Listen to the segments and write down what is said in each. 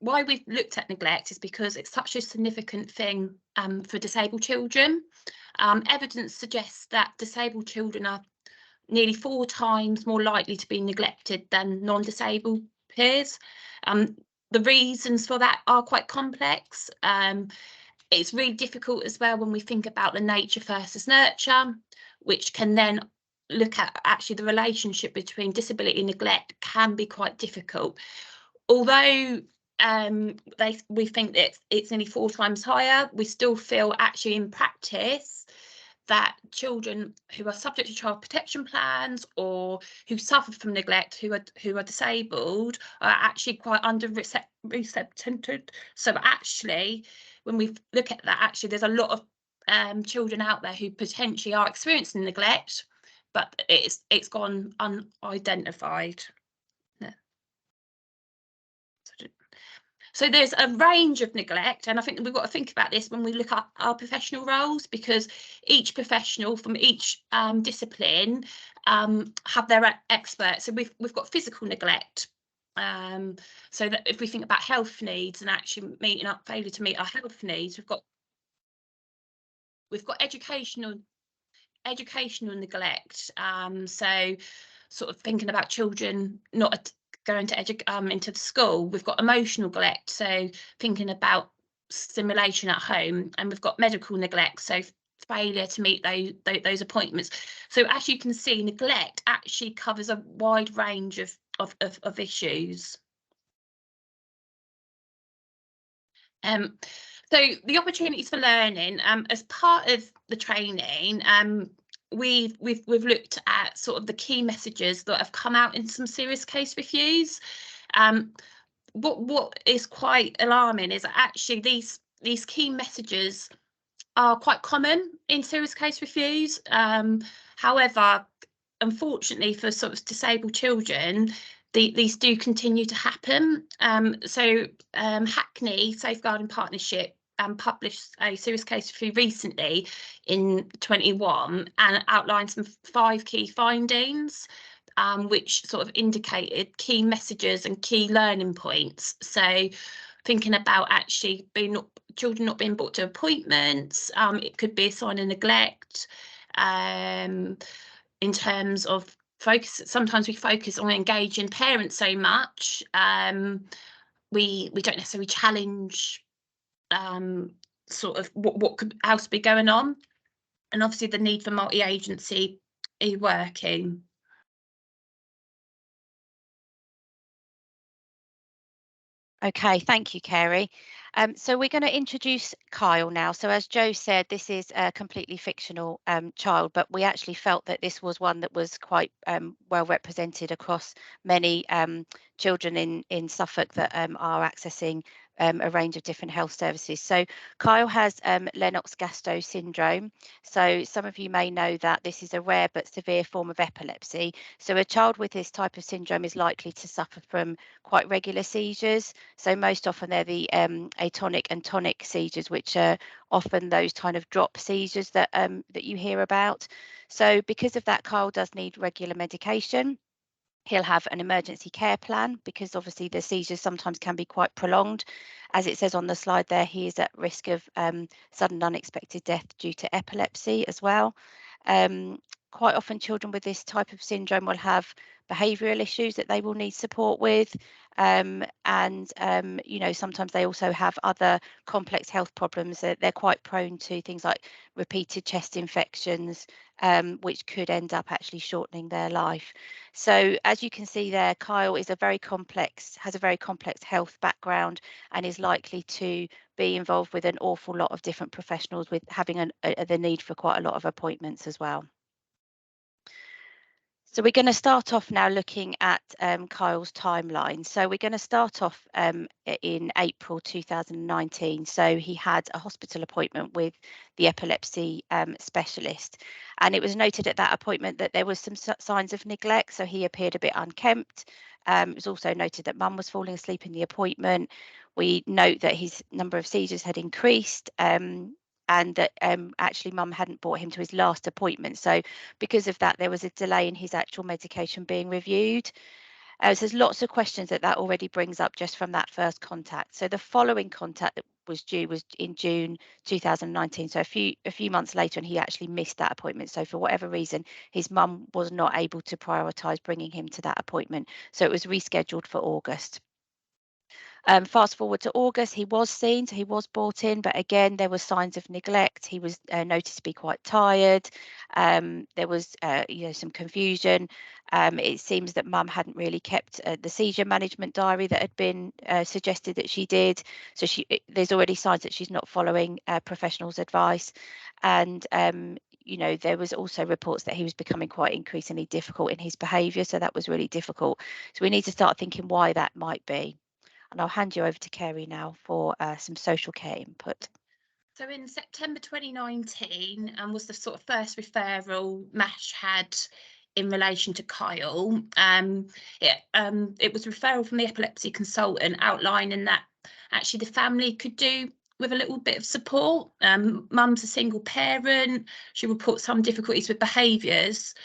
why we've looked at neglect is because it's such a significant thing for disabled children. Evidence suggests that disabled children are nearly 4 times more likely to be neglected than non-disabled peers. The reasons for that are quite complex. It's really difficult as well when we think about the nature versus nurture, which can then look at actually the relationship between disability and neglect can be quite difficult. Although we think that it's nearly 4 times higher, we still feel actually in practice that children who are subject to child protection plans or who suffer from neglect, who are disabled, are actually quite represented. So actually, when we look at that, actually there's a lot of children out there who potentially are experiencing neglect, but it's gone unidentified. So there's a range of neglect, and I think we've got to think about this when we look at our professional roles, because each professional from each discipline have their experts. So we've got physical neglect. So that if we think about health needs and actually failure to meet our health needs, we've got educational neglect. So sort of thinking about children not going to into the school. We've got emotional neglect, so thinking about stimulation at home, and we've got medical neglect, so failure to meet those appointments. So as you can see, neglect actually covers a wide range of issues. So the opportunities for learning, as part of the training, we've looked at sort of the key messages that have come out in some serious case reviews. What is quite alarming is that actually these key messages are quite common in serious case reviews. However, unfortunately for sort of disabled children, these do continue to happen. So Hackney Safeguarding Partnership published a serious case review recently in 21 and outlined some 5 key findings, which sort of indicated key messages and key learning points. So thinking about actually children not being brought to appointments, it could be a sign of neglect. In terms of focus, sometimes we focus on engaging parents so much, we don't necessarily challenge sort of what could else be going on, and obviously the need for multi-agency working. Okay, thank you, Kerry. So we're going to introduce Kyle now. So as Jo said, this is a completely fictional child, but we actually felt that this was one that was quite well represented across many children in Suffolk that are accessing a range of different health services. So Kyle has Lennox-Gastaut syndrome. So some of you may know that this is a rare but severe form of epilepsy. So a child with this type of syndrome is likely to suffer from quite regular seizures. So most often they're the atonic and tonic seizures, which are often those kind of drop seizures that that you hear about. So because of that, Kyle does need regular medication. He'll have an emergency care plan because obviously the seizures sometimes can be quite prolonged. As it says on the slide there, he is at risk of sudden unexpected death due to epilepsy as well. Quite often children with this type of syndrome will have behavioural issues that they will need support with, and you know, sometimes they also have other complex health problems that they're quite prone to, things like repeated chest infections, which could end up actually shortening their life. So as you can see there, Kyle is has a very complex health background and is likely to be involved with an awful lot of different professionals, with having the need for quite a lot of appointments as well. So we're going to start off now looking at Kyle's timeline. So we're going to start off in April 2019. So he had a hospital appointment with the epilepsy specialist, and it was noted at that appointment that there was some signs of neglect. So he appeared a bit unkempt. It was also noted that mum was falling asleep in the appointment. We note that his number of seizures had increased, and that actually mum hadn't brought him to his last appointment. So because of that, there was a delay in his actual medication being reviewed. So there's lots of questions that already brings up just from that first contact. So the following contact that was due was in June 2019. So a few months later, and he actually missed that appointment. So for whatever reason, his mum was not able to prioritise bringing him to that appointment. So it was rescheduled for August. Fast forward to August, he was seen, so he was brought in, but again, there were signs of neglect. He was noticed to be quite tired. There was, some confusion. It seems that mum hadn't really kept the seizure management diary that had been suggested that she did. So there's already signs that she's not following professionals' advice. And there was also reports that he was becoming quite increasingly difficult in his behaviour. So that was really difficult. So we need to start thinking why that might be. And I'll hand you over to Kerry now for some social care input. So in September 2019 was the sort of first referral MASH had in relation to Kyle. It was a referral from the epilepsy consultant outlining that actually the family could do with a little bit of support. Mum's a single parent. She reports some difficulties with behaviours.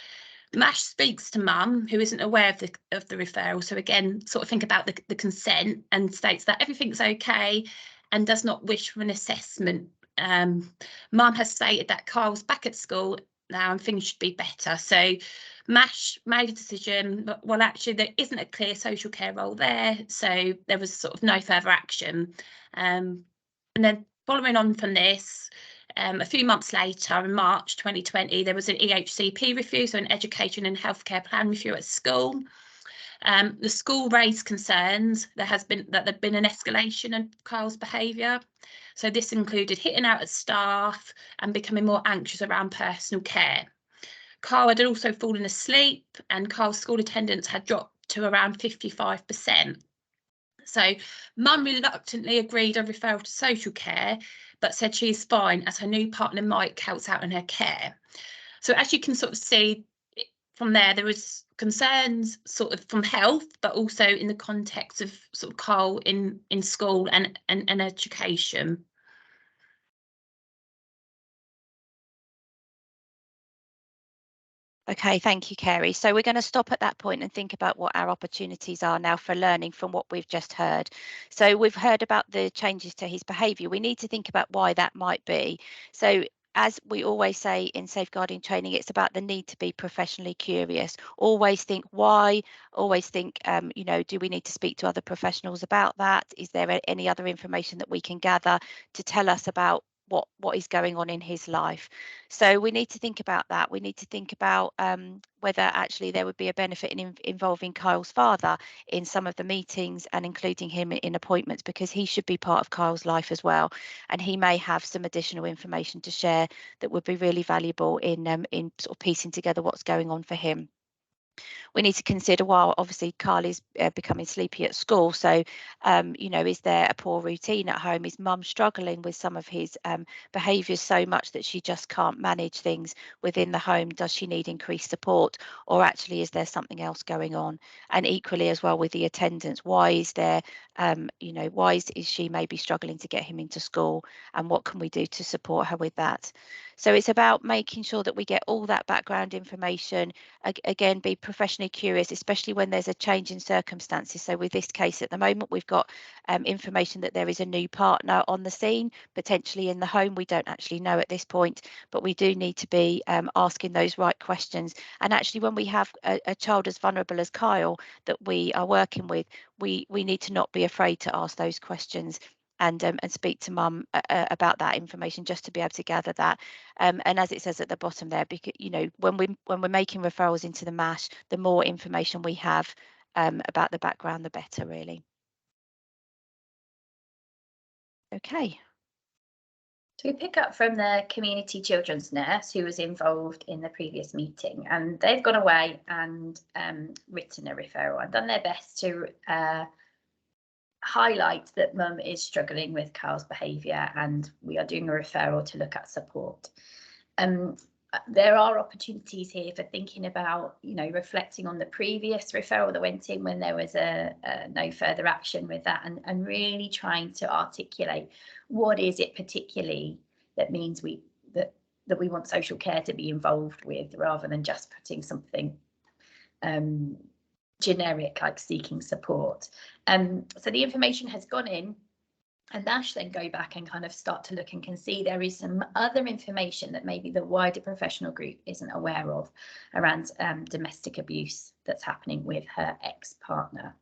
MASH speaks to mum, who isn't aware of the referral. So again, sort of think about the consent, and states that everything's okay and does not wish for an assessment. Mum has stated that Kyle's back at school now and things should be better. So MASH made a decision, but well, actually there isn't a clear social care role there. So there was sort of no further action. And then following on from this, a few months later, in March 2020, there was an EHCP review, so an education and healthcare plan review at school. The school raised concerns there'd been an escalation of Kyle's behaviour. So this included hitting out at staff and becoming more anxious around personal care. Kyle had also fallen asleep, and Kyle's school attendance had dropped to around 55%. So mum reluctantly agreed on referral to social care, but said she is fine as her new partner Mike helps out in her care. So as you can sort of see from there was concerns sort of from health, but also in the context of sort of Kyle in school and education. Okay, thank you, Kerry. So we're going to stop at that point and think about what our opportunities are now for learning from what we've just heard. So we've heard about the changes to his behaviour. We need to think about why that might be. So as we always say in safeguarding training, it's about the need to be professionally curious. Always think why, always think, do we need to speak to other professionals about that? Is there any other information that we can gather to tell us about what is going on in his life? So we need to think about that. We need to think about whether actually there would be a benefit in involving Kyle's father in some of the meetings and including him in appointments, because he should be part of Kyle's life as well, and he may have some additional information to share that would be really valuable in sort of piecing together what's going on for him. We need to consider, while obviously Kyle is becoming sleepy at school, so is there a poor routine at home? Is mum struggling with some of his behaviours so much that she just can't manage things within the home? Does she need increased support, or actually is there something else going on? And equally as well with the attendance, why is there why is she maybe struggling to get him into school, and what can we do to support her with that? So it's about making sure that we get all that background information. Again, be professionally curious, especially when there's a change in circumstances. So with this case at the moment, we've got information that there is a new partner on the scene, potentially in the home. We don't actually know at this point, but we do need to be asking those right questions. And actually, when we have a child as vulnerable as Kyle that we are working with, we need to not be afraid to ask those questions and speak to mum about that information, just to be able to gather that. And as it says at the bottom there, because when we're making referrals into the MASH, the more information we have about the background, the better, really. Okay. So we pick up from the community children's nurse who was involved in the previous meeting, and they've gone away and written a referral and done their best to highlight that mum is struggling with Kyle's behaviour, and we are doing a referral to look at support. There are opportunities here for thinking about, reflecting on the previous referral that went in when there was no further action with that, and really trying to articulate what is it particularly that means that we want social care to be involved with, rather than just putting something generic, like seeking support. So the information has gone in, and Nash then go back and kind of start to look and can see there is some other information that maybe the wider professional group isn't aware of around domestic abuse that's happening with her ex-partner.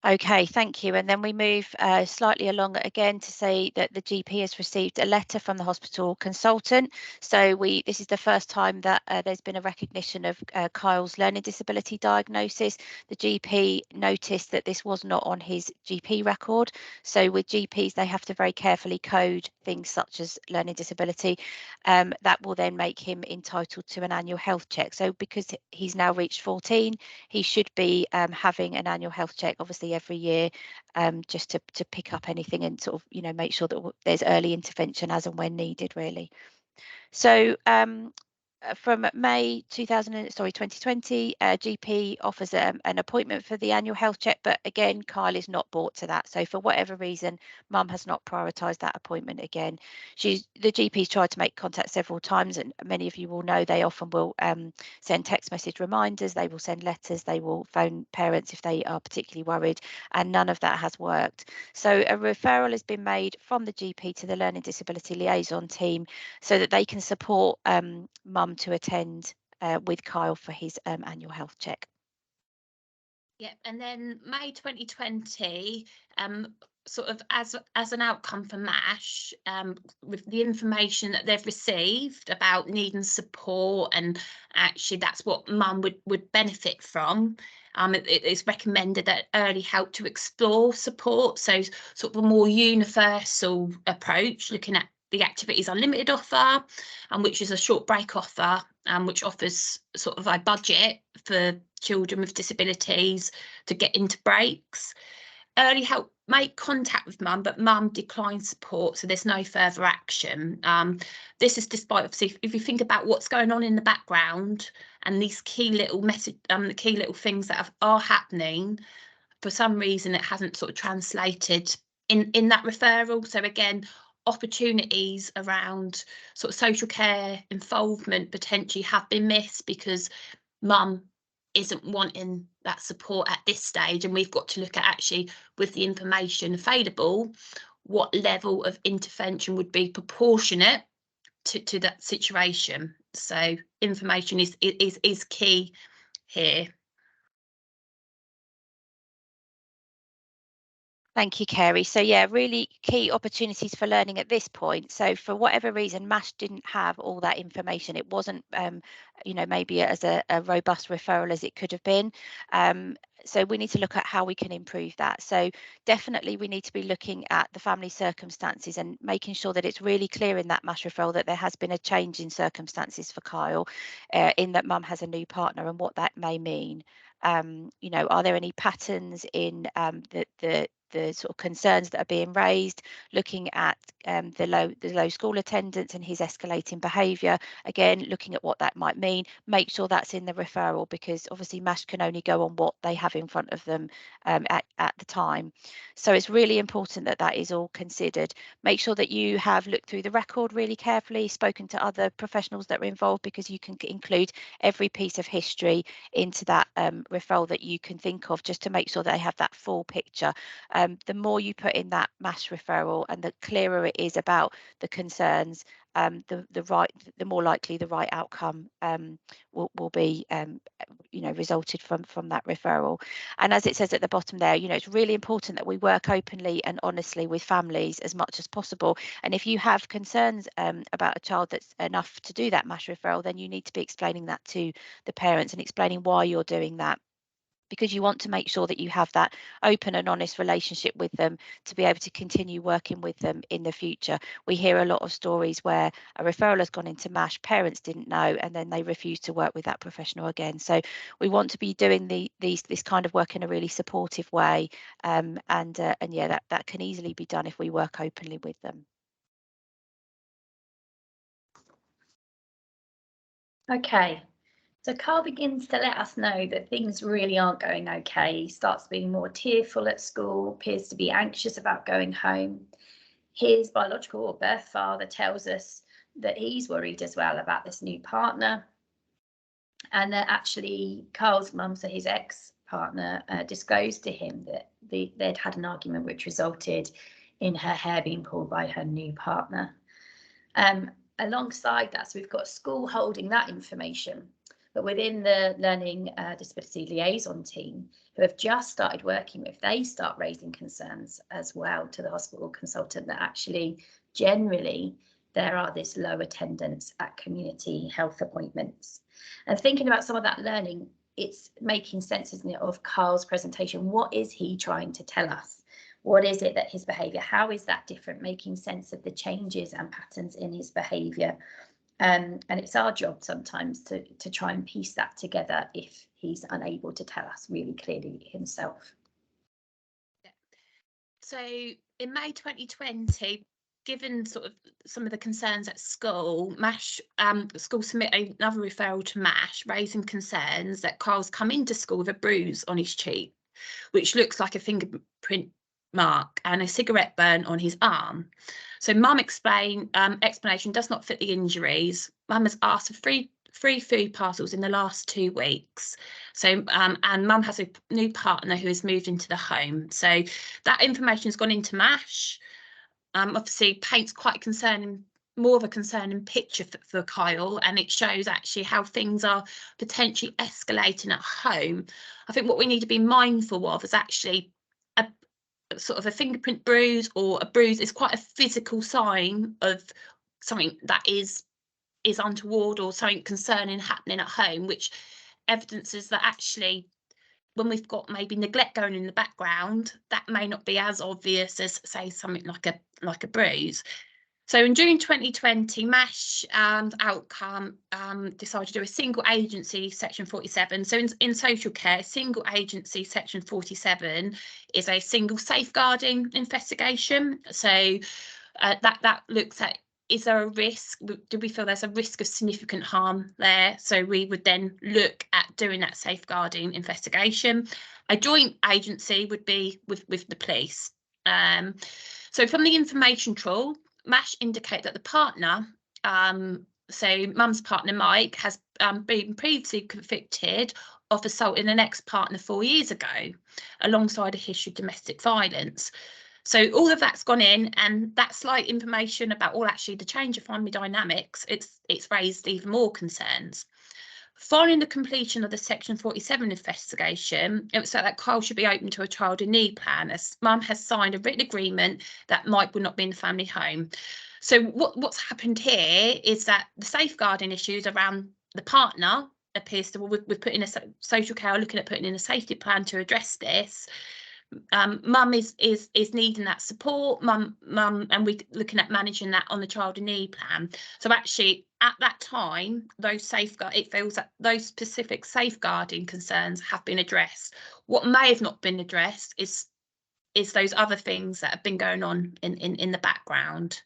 Okay, thank you. And then we move slightly along again to say that the GP has received a letter from the hospital consultant. So this is the first time that there's been a recognition of Kyle's learning disability diagnosis. The GP noticed that this was not on his GP record. So with GPs, they have to very carefully code things such as learning disability. That will then make him entitled to an annual health check. So because he's now reached 14, he should be having an annual health check, obviously every year, just to pick up anything and sort of, you know, make sure that there's early intervention as and when needed, really. So from May 2020, GP offers an appointment for the annual health check, but again, Kyle is not brought to that. So for whatever reason, Mum has not prioritised that appointment again. The GP's tried to make contact several times, and many of you will know they often will send text message reminders, they will send letters, they will phone parents if they are particularly worried, and none of that has worked. So a referral has been made from the GP to the Learning Disability Liaison team so that they can support Mum to attend with Kyle for his annual health check. Yep, and then May 2020, sort of as an outcome for MASH, with the information that they've received about needing support, and actually that's what Mum would benefit from. It's recommended that early help to explore support, so sort of a more universal approach, looking at the Activities Unlimited offer, which is a short break offer, which offers sort of a budget for children with disabilities to get into breaks. Early help make contact with Mum, but Mum declines support, so there's no further action. This is despite, obviously, if you think about what's going on in the background and these key little key little things that are happening, for some reason it hasn't sort of translated in that referral. So again, opportunities around sort of social care involvement potentially have been missed because Mum isn't wanting that support at this stage, and we've got to look at, actually, with the information available, what level of intervention would be proportionate to that situation. So information is key here. Thank you, Kerry. So yeah, really key opportunities for learning at this point. So for whatever reason, MASH didn't have all that information. It wasn't, you know, maybe as a robust referral as it could have been. So we need to look at how we can improve that. So definitely we need to be looking at the family circumstances and making sure that it's really clear in that MASH referral that there has been a change in circumstances for Kyle, in that Mum has a new partner and what that may mean. You know, are there any patterns in the sort of concerns that are being raised, looking at the low school attendance and his escalating behaviour, again looking at what that might mean. Make sure that's in the referral, because obviously MASH can only go on what they have in front of them at the time. So it's really important that that is all considered. Make sure that you have looked through the record really carefully, spoken to other professionals that are involved, because you can include every piece of history into that referral that you can think of, just to make sure that they have that full picture. The more you put in that MASH referral and the clearer it is about the concerns, the more likely the right outcome will be, you know, resulted from that referral. And as it says at the bottom there, you know, it's really important that we work openly and honestly with families as much as possible. And if you have concerns about a child that's enough to do that MASH referral, then you need to be explaining that to the parents and explaining why you're doing that, because you want to make sure that you have that open and honest relationship with them to be able to continue working with them in the future. We hear a lot of stories where a referral has gone into MASH, parents didn't know, and then they refuse to work with that professional again. So we want to be doing this kind of work in a really supportive way, and yeah, that can easily be done if we work openly with them. Okay. So Carl begins to let us know that things really aren't going okay. He starts being more tearful at school, appears to be anxious about going home. His biological or birth father tells us that he's worried as well about this new partner. And actually Carl's mum, so his ex-partner, disclosed to him that they'd had an argument which resulted in her hair being pulled by her new partner. Alongside that, so we've got school holding that information, but within the Learning Disability Liaison team, who have just started working with, they start raising concerns as well to the hospital consultant that actually generally there are this low attendance at community health appointments. And thinking about some of that learning, it's making sense, isn't it, of Carl's presentation. What is he trying to tell us? What is it that his behaviour, how is that different? Making sense of the changes and patterns in his behaviour. And it's our job sometimes to try and piece that together if he's unable to tell us really clearly himself. So in May 2020, given sort of some of the concerns at school, MASH, school submit another referral to MASH, raising concerns that Carl's come into school with a bruise on his cheek, which looks like a fingerprint mark, and a cigarette burn on his arm. So mum explanation does not fit the injuries. Mum has asked for free food parcels in the last 2 weeks. So and mum has a new partner who has moved into the home. So that information has gone into MASH. Obviously paints quite concerning, more of a concerning picture for Kyle, and it shows actually how things are potentially escalating at home. I think what we need to be mindful of is actually a sort of a fingerprint bruise or a bruise is quite a physical sign of something that is untoward or something concerning happening at home, which evidences that actually when we've got maybe neglect going in the background, that may not be as obvious as, say, something like a bruise. So in June 2020, MASH and Outcome decided to do a single agency Section 47. So in social care, single agency Section 47 is a single safeguarding investigation. So that looks at, is there a risk? Do we feel there's a risk of significant harm there? So we would then look at doing that safeguarding investigation. A joint agency would be with the police. So from the information trawl, MASH indicate that the partner, so mum's partner Mike, has been previously convicted of assaulting an ex-partner 4 years ago, alongside a history of domestic violence. So all of that's gone in, and that slight information about actually the change of family dynamics, it's raised even more concerns. Following the completion of the Section 47 investigation, it was said that Kyle should be open to a child in need plan, as mum has signed a written agreement that Mike will not be in the family home. So what's happened here is that the safeguarding issues around the partner appears to, we're putting a social care, looking at putting in a safety plan to address this. Mum is needing that support, mum, and we're looking at managing that on the child in need plan. So actually at that time, it feels that those specific safeguarding concerns have been addressed. What may have not been addressed is those other things that have been going on in the background.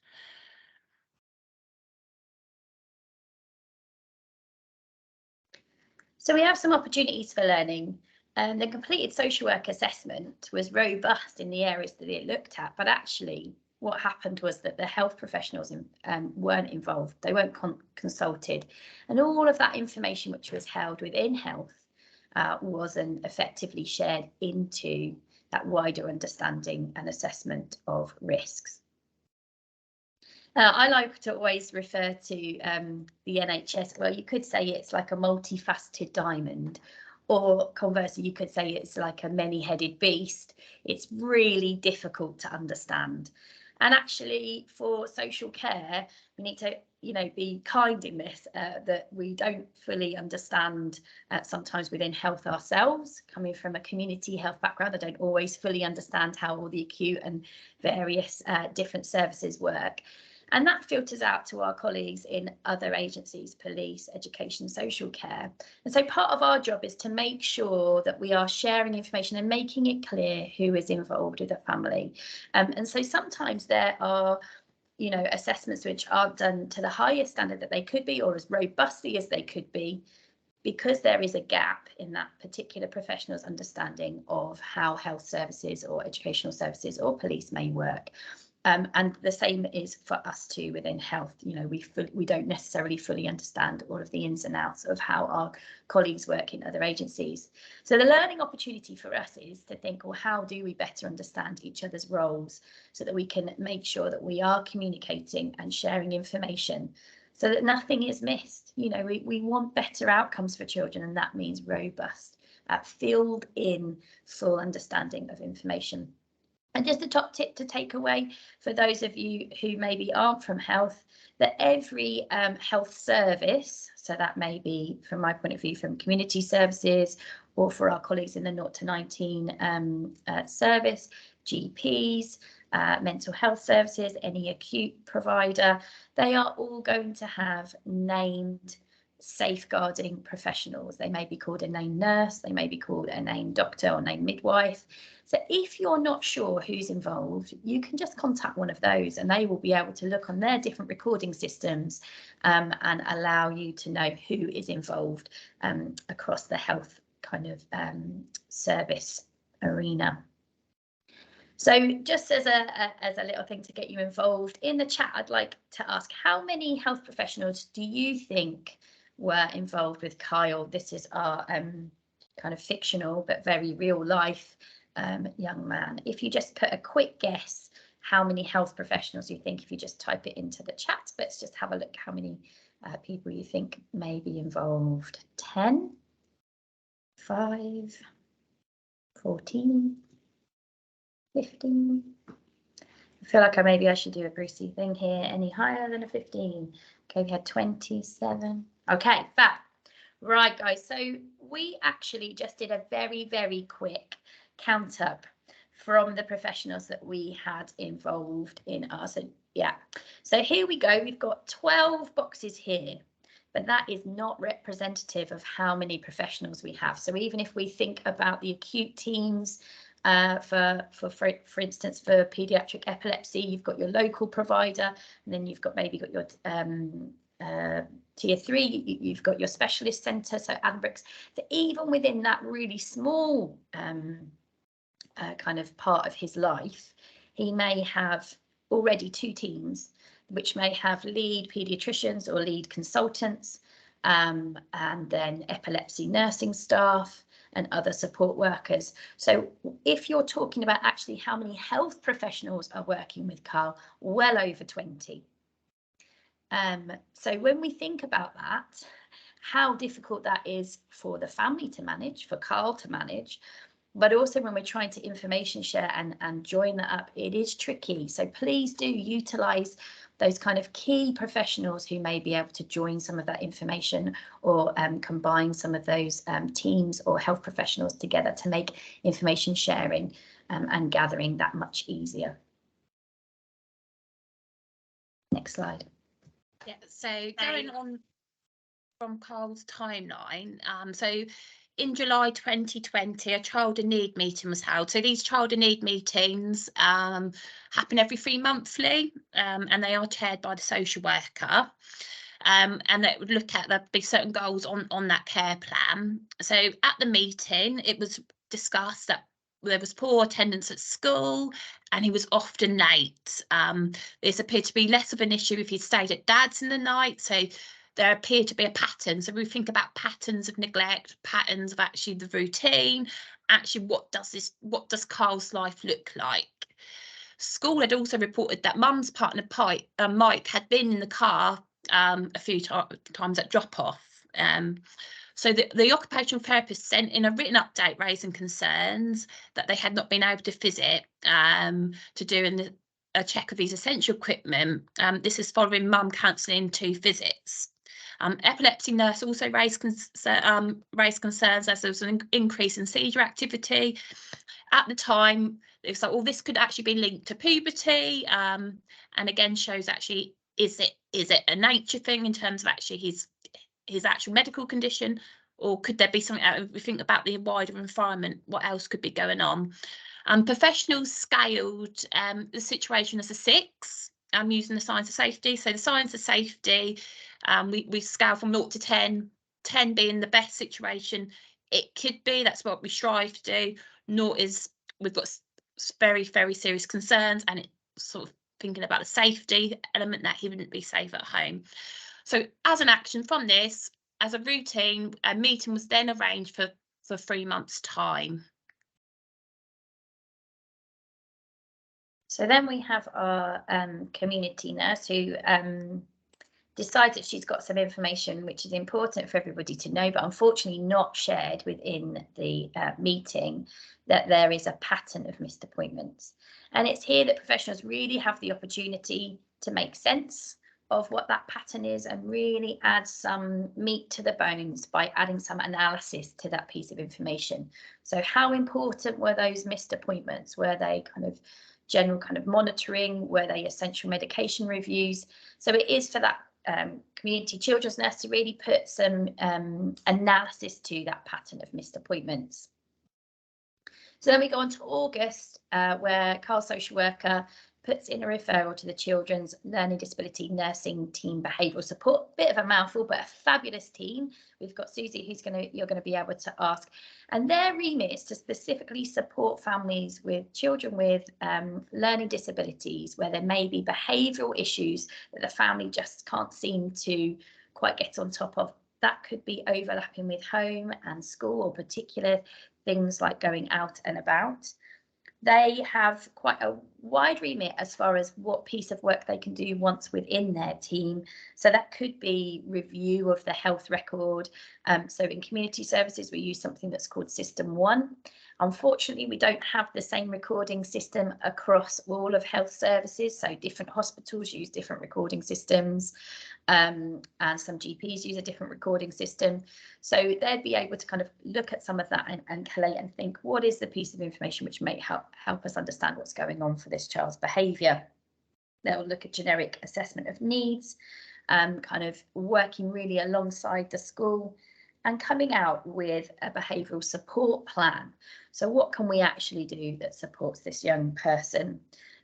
So we have some opportunities for learning. The completed social work assessment was robust in the areas that it looked at, but actually what happened was that the health professionals weren't involved, they weren't consulted, and all of that information which was held within health wasn't effectively shared into that wider understanding and assessment of risks. I like to always refer to the NHS, well, you could say it's like a multifaceted diamond, or conversely, you could say it's like a many-headed beast. It's really difficult to understand. And actually, for social care, we need to, be kind in this, that we don't fully understand sometimes within health ourselves. Coming from a community health background, I don't always fully understand how all the acute and various different services work. And that filters out to our colleagues in other agencies, police, education, social care. And so part of our job is to make sure that we are sharing information and making it clear who is involved with the family. And so sometimes there are, assessments which aren't done to the highest standard that they could be, or as robustly as they could be, because there is a gap in that particular professional's understanding of how health services or educational services or police may work. And the same is for us too within health. You know, we don't necessarily fully understand all of the ins and outs of how our colleagues work in other agencies. So the learning opportunity for us is to think, well, how do we better understand each other's roles so that we can make sure that we are communicating and sharing information so that nothing is missed. You know, we want better outcomes for children, and that means robust, filled in, full understanding of information. And just a top tip to take away for those of you who maybe aren't from health, that every health service, so that may be from my point of view from community services or for our colleagues in the 0 to 19 service, GPs, mental health services, any acute provider, they are all going to have named safeguarding professionals. They may be called a named nurse, they may be called a named doctor or named midwife. So if you're not sure who's involved, you can just contact one of those and they will be able to look on their different recording systems and allow you to know who is involved across the health kind of service arena. So just as a little thing to get you involved in the chat, I'd like to ask, how many health professionals do you think were involved with Kyle? This is our kind of fictional but very real life young man. If you just put a quick guess how many health professionals you think, if you just type it into the chat, let's just have a look how many people you think may be involved. 10, 5, 14, 15. I feel like maybe I should do a Brucey thing here. Any higher than a 15? Okay, we had 27. Okay, fab. Right, guys, so we actually just did a very, very quick count up from the professionals that we had involved in our, so yeah. So here we go, we've got 12 boxes here, but that is not representative of how many professionals we have. So even if we think about the acute teams, for instance, for paediatric epilepsy, you've got your local provider, and then you've got maybe got your tier 3, you've got your specialist centre, so Addenbrooke's. So even within that really small kind of part of his life, he may have already 2 teams, which may have lead paediatricians or lead consultants, and then epilepsy nursing staff and other support workers. So if you're talking about actually how many health professionals are working with Carl, well over 20. So when we think about that, how difficult that is for the family to manage, for Carl to manage, but also when we're trying to information share and join that up, it is tricky. So please do utilise those kind of key professionals who may be able to join some of that information or combine some of those teams or health professionals together to make information sharing and gathering that much easier. Next slide. Yeah, so going on from Carl's timeline, so in July 2020, a Child in Need meeting was held. So these Child in Need meetings happen every 3 monthly, and they are chaired by the social worker. And they would look at, there'd be certain goals on that care plan. So at the meeting, it was discussed that there was poor attendance at school and he was often late. This appeared to be less of an issue if he stayed at dad's in the night. So there appeared to be a pattern. So we think about patterns of neglect, patterns of actually the routine. Actually, what does Carl's life look like? School had also reported that mum's partner Mike had been in the car a few times at drop off. So the occupational therapist sent in a written update raising concerns that they had not been able to visit to do a check of his essential equipment. This is following mum cancelling 2 visits. Epilepsy nurse also raised concerns as there was an increase in seizure activity. At the time, it was like, well, this could actually be linked to puberty, and again shows actually, is it a nature thing in terms of actually his actual medical condition, or could there be something else? We think about the wider environment, what else could be going on? Professionals scaled the situation as a 6. Using the signs of safety. So the signs of safety, we scale from 0 to 10, 10 being the best situation it could be. That's what we strive to do. 0 is we've got very, very serious concerns and it sort of thinking about the safety element, that he wouldn't be safe at home. So as an action from this, as a routine, a meeting was then arranged for 3 months' time. So then we have our community nurse who decides that she's got some information which is important for everybody to know, but unfortunately not shared within the meeting, that there is a pattern of missed appointments. And it's here that professionals really have the opportunity to make sense of what that pattern is and really add some meat to the bones by adding some analysis to that piece of information. So how important were those missed appointments? Were they kind of general kind of monitoring? Were they essential medication reviews? So it is for that community children's nurse to really put some analysis to that pattern of missed appointments. So then we go on to August, where Carl's social worker puts in a referral to the Children's Learning Disability Nursing Team Behavioural Support. Bit of a mouthful, but a fabulous team. We've got Susie, you're going to be able to ask. And their remit is to specifically support families with children with learning disabilities, where there may be behavioural issues that the family just can't seem to quite get on top of. That could be overlapping with home and school, or particular things like going out and about. They have quite a wide remit as far as what piece of work they can do once within their team. So that could be review of the health record. So in community services, we use something that's called System 1. Unfortunately, we don't have the same recording system across all of health services. So different hospitals use different recording systems, and some GPs use a different recording system. So they'd be able to kind of look at some of that and collate and think, what is the piece of information which may help us understand what's going on for this child's behaviour? They'll look at generic assessment of needs, kind of working really alongside the school and coming out with a behavioural support plan. So what can we actually do that supports this young person?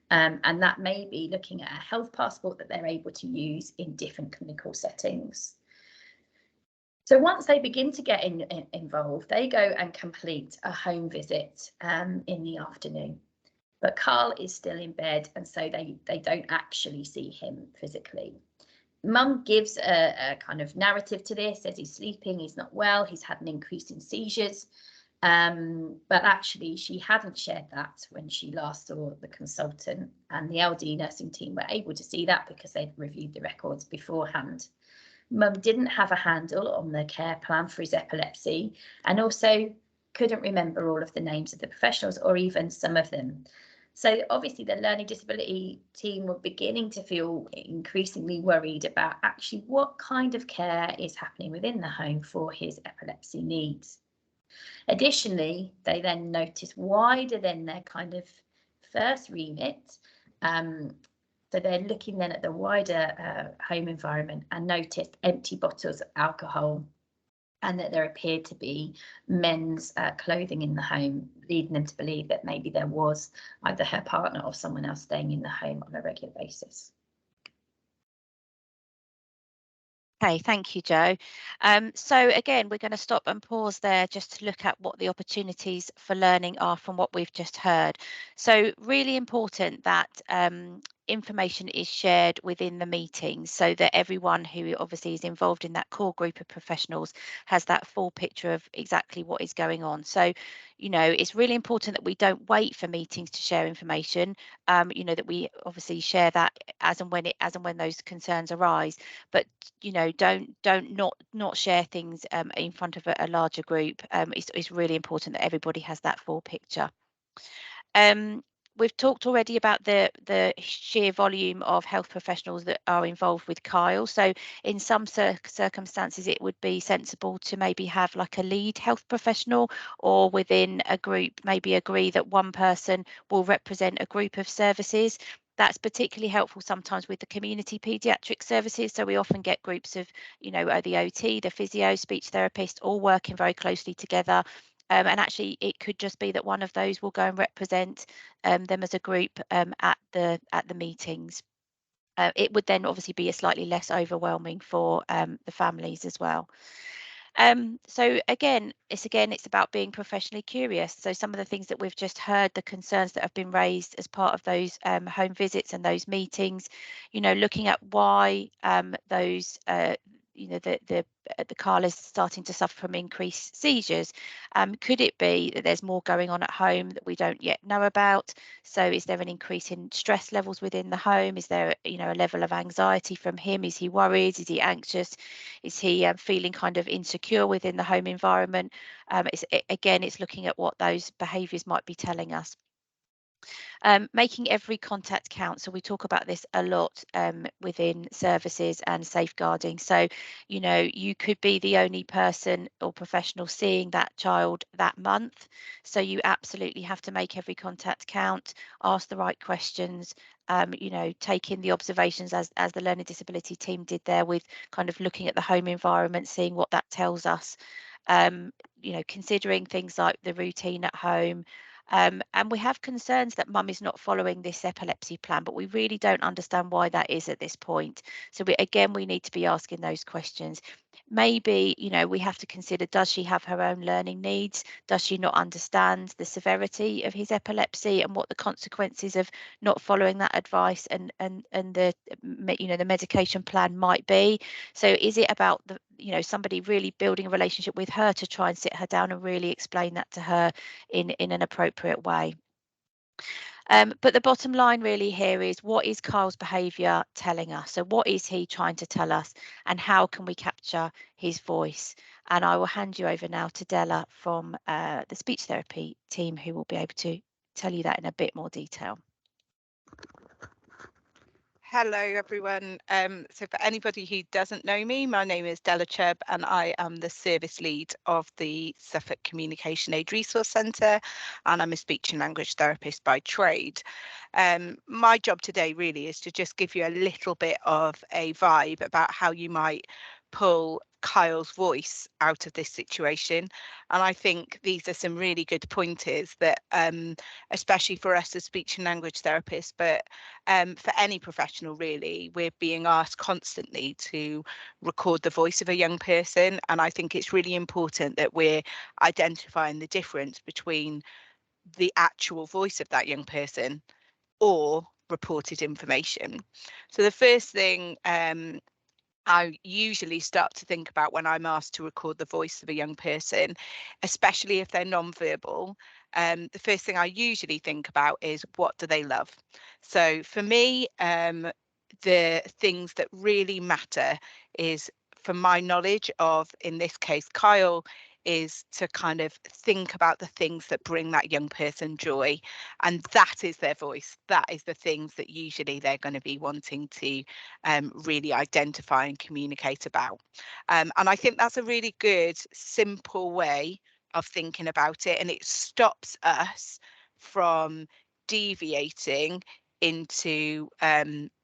And that may be looking at a health passport that they're able to use in different clinical settings. So once they begin to get involved, they go and complete a home visit in the afternoon. But Carl is still in bed, and so they don't actually see him physically. Mum gives a kind of narrative to this, says he's sleeping, he's not well, he's had an increase in seizures. But actually she hadn't shared that when she last saw the consultant, and the LD nursing team were able to see that because they'd reviewed the records beforehand. Mum didn't have a handle on the care plan for his epilepsy, and also couldn't remember all of the names of the professionals, or even some of them. So obviously the learning disability team were beginning to feel increasingly worried about actually what kind of care is happening within the home for his epilepsy needs. Additionally, they then noticed wider than their kind of first remit. So they're looking then at the wider home environment and noticed empty bottles of alcohol, and that there appeared to be men's clothing in the home, leading them to believe that maybe there was either her partner or someone else staying in the home on a regular basis. Okay, thank you, Jo. So again, we're going to stop and pause there just to look at what the opportunities for learning are from what we've just heard. So really important that information is shared within the meeting, so that everyone who obviously is involved in that core group of professionals has that full picture of exactly what is going on. So, you know, it's really important that we don't wait for meetings to share information, you know, that we obviously share that as and when those concerns arise, but you know, don't not share things in front of a larger group. It's really important that everybody has that full picture. We've talked already about the sheer volume of health professionals that are involved with Kyle. So in some circumstances, it would be sensible to maybe have like a lead health professional, or within a group, maybe agree that one person will represent a group of services. That's particularly helpful sometimes with the community paediatric services. So we often get groups of, you know, the OT, the physio, speech therapist, all working very closely together. And actually, it could just be that one of those will go and represent them as a group at the meetings. It would then obviously be a slightly less overwhelming for the families as well. So again, it's about being professionally curious. So some of the things that we've just heard, the concerns that have been raised as part of those home visits and those meetings, looking at why those the Carl is starting to suffer from increased seizures. Could it be that there's more going on at home that we don't yet know about? So is there an increase in stress levels within the home? Is there, a level of anxiety from him? Is he worried? Is he anxious? Is he feeling kind of insecure within the home environment? It's looking at what those behaviours might be telling us. Making every contact count. So we talk about this a lot within services and safeguarding. So, you could be the only person or professional seeing that child that month. So you absolutely have to make every contact count, ask the right questions, take in the observations as the learning disability team did there with kind of looking at the home environment, seeing what that tells us. Considering things like the routine at home, and we have concerns that mum is not following this epilepsy plan, but we really don't understand why that is at this point. So we need to be asking those questions. Maybe, we have to consider, does she have her own learning needs? Does she not understand the severity of his epilepsy and what the consequences of not following that advice and the medication plan might be? So is it about somebody really building a relationship with her to try and sit her down and really explain that to her in an appropriate way? But the bottom line really here is, what is Kyle's behaviour telling us? So what is he trying to tell us, and how can we capture his voice? And I will hand you over now to Della from the speech therapy team, who will be able to tell you that in a bit more detail. Hello everyone. So for anybody who doesn't know me, my name is Della Chubb and I am the service lead of the Suffolk Communication Aid Resource Centre, and I'm a speech and language therapist by trade. My job today really is to just give you a little bit of a vibe about how you might pull Kyle's voice out of this situation. And I think these are some really good pointers that especially for us as speech and language therapists, but for any professional really, we're being asked constantly to record the voice of a young person. And I think it's really important that we're identifying the difference between the actual voice of that young person or reported information. So the first thing I usually start to think about when I'm asked to record the voice of a young person, especially if they're non-verbal, the first thing I usually think about is, what do they love? So for me, the things that really matter is, from my knowledge of, in this case, Kyle, is to kind of think about the things that bring that young person joy. And that is their voice. That is the things that usually they're going to be wanting to really identify and communicate about. And I think that's a really good, simple way of thinking about it. And it stops us from deviating into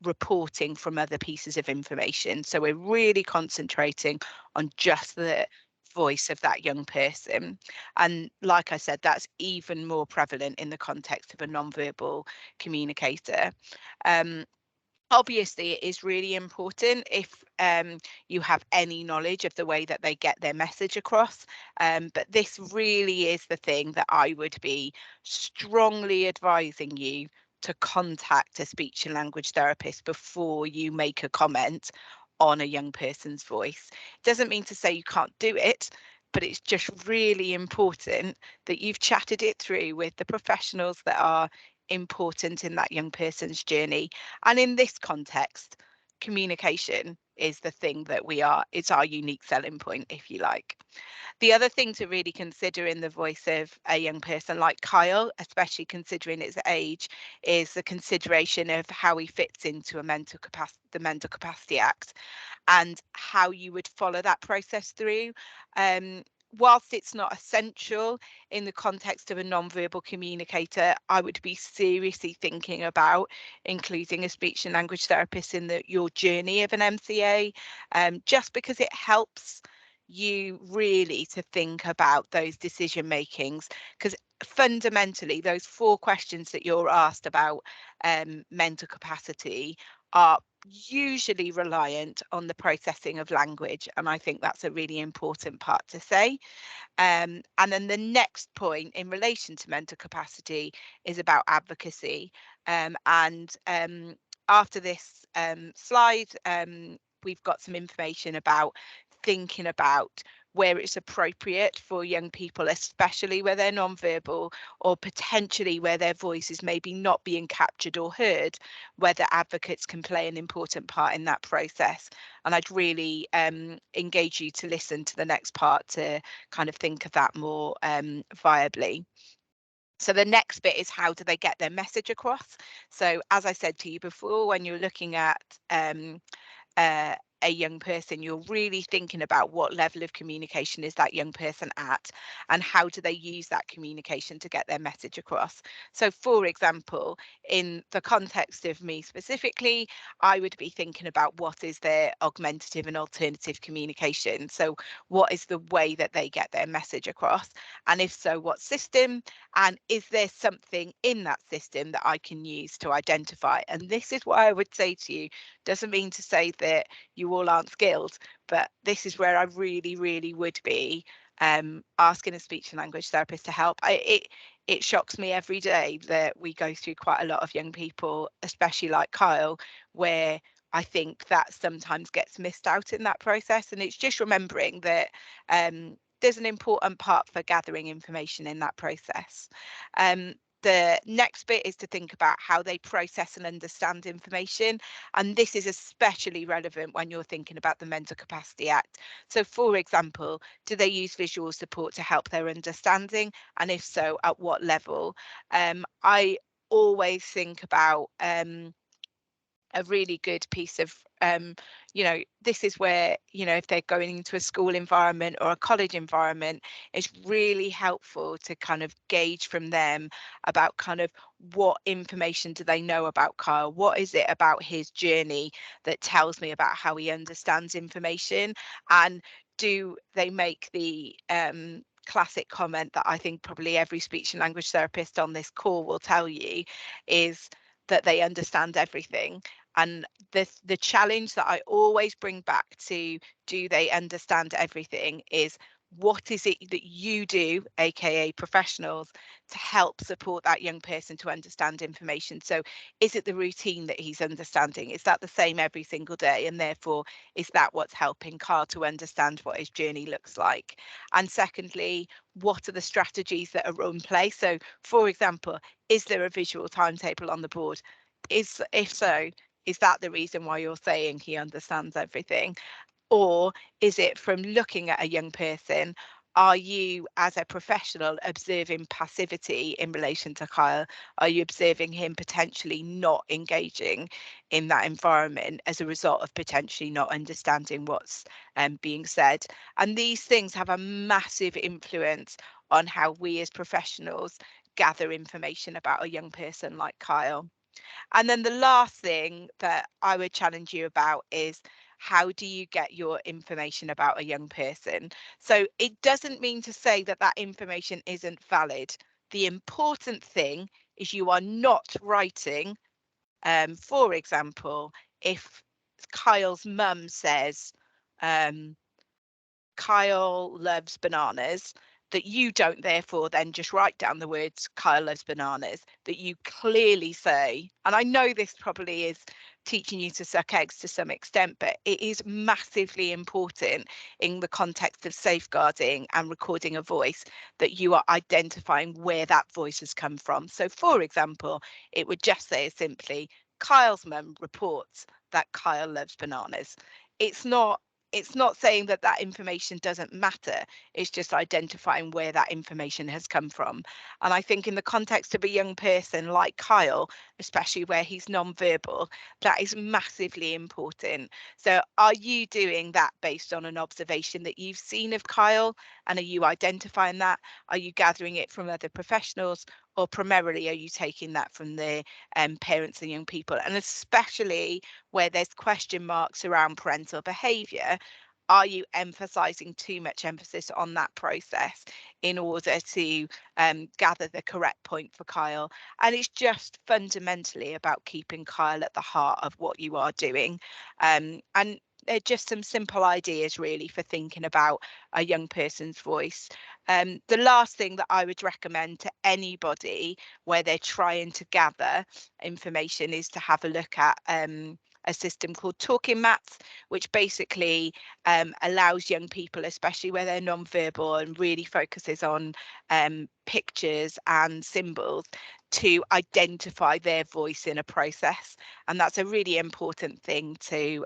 reporting from other pieces of information. So we're really concentrating on just the voice of that young person. And like I said, that's even more prevalent in the context of a non-verbal communicator. Obviously, it is really important if you have any knowledge of the way that they get their message across. But this really is the thing that I would be strongly advising you to contact a speech and language therapist before you make a comment on a young person's voice. It doesn't mean to say you can't do it, but it's just really important that you've chatted it through with the professionals that are important in that young person's journey. And in this context, communication is the thing that it's our unique selling point, if you like. The other thing to really consider in the voice of a young person like Kyle, especially considering its age, is the consideration of how he fits into the Mental Capacity Act and how you would follow that process through. Whilst it's not essential in the context of a non-verbal communicator, I would be seriously thinking about including a speech and language therapist in your journey of an MCA, just because it helps you really to think about those decision makings, because fundamentally those 4 questions that you're asked about mental capacity are usually reliant on the processing of language, and I think that's a really important part to say. And then the next point in relation to mental capacity is about advocacy. After this slide, we've got some information about thinking about where it's appropriate for young people, especially where they're non-verbal or potentially where their voice is maybe not being captured or heard, whether advocates can play an important part in that process. And I'd really engage you to listen to the next part to kind of think of that more viably. So the next bit is, how do they get their message across? So as I said to you before, when you're looking at a young person, you're really thinking about what level of communication is that young person at, and how do they use that communication to get their message across. So for example, in the context of me specifically, I would be thinking about what is their augmentative and alternative communication. So what is the way that they get their message across, and if so, what system, and is there something in that system that I can use to identify? And this is what I would say to you. Doesn't mean to say that you all aren't skilled, but this is where I really would be asking a speech and language therapist to help. It shocks me every day that we go through quite a lot of young people, especially like Kyle, where I think that sometimes gets missed out in that process. And it's just remembering that there's an important part for gathering information in that process. The next bit is to think about how they process and understand information. And this is especially relevant when you're thinking about the Mental Capacity Act. So for example, do they use visual support to help their understanding? And if so, at what level? I always think about a really good piece of this is where, if they're going into a school environment or a college environment, it's really helpful to kind of gauge from them about kind of what information do they know about Kyle, what is it about his journey that tells me about how he understands information, and do they make the classic comment that I think probably every speech and language therapist on this call will tell you, is that they understand everything. And the challenge that I always bring back to, do they understand everything, is what is it that you do, aka professionals, to help support that young person to understand information? So is it the routine that he's understanding? Is that the same every single day? And therefore, is that what's helping Carl to understand what his journey looks like? And secondly, what are the strategies that are in place? So for example, is there a visual timetable on the board? If so, is that the reason why you're saying he understands everything? Or is it from looking at a young person, are you as a professional observing passivity in relation to Kyle? Are you observing him potentially not engaging in that environment as a result of potentially not understanding what's being said? And these things have a massive influence on how we as professionals gather information about a young person like Kyle. And then the last thing that I would challenge you about is, how do you get your information about a young person? So it doesn't mean to say that that information isn't valid. The important thing is you are not writing, for example, if Kyle's mum says, Kyle loves bananas, that you don't therefore then just write down the words Kyle loves bananas, that you clearly say, and I know this probably is teaching you to suck eggs to some extent, but it is massively important in the context of safeguarding and recording a voice that you are identifying where that voice has come from. So for example, it would just say simply, Kyle's mum reports that Kyle loves bananas. It's not saying that that information doesn't matter. It's just identifying where that information has come from. And I think in the context of a young person like Kyle, especially where he's non-verbal, that is massively important. So are you doing that based on an observation that you've seen of Kyle? And are you identifying that? Are you gathering it from other professionals? Or primarily, are you taking that from the parents and young people? And especially where there's question marks around parental behaviour, are you emphasising too much emphasis on that process in order to gather the correct point for Kyle? And it's just fundamentally about keeping Kyle at the heart of what you are doing. And they're just some simple ideas really for thinking about a young person's voice. The last thing that I would recommend to anybody where they're trying to gather information is to have a look at a system called Talking Mats, which basically allows young people, especially where they're non-verbal and really focuses on pictures and symbols, to identify their voice in a process. And that's a really important thing to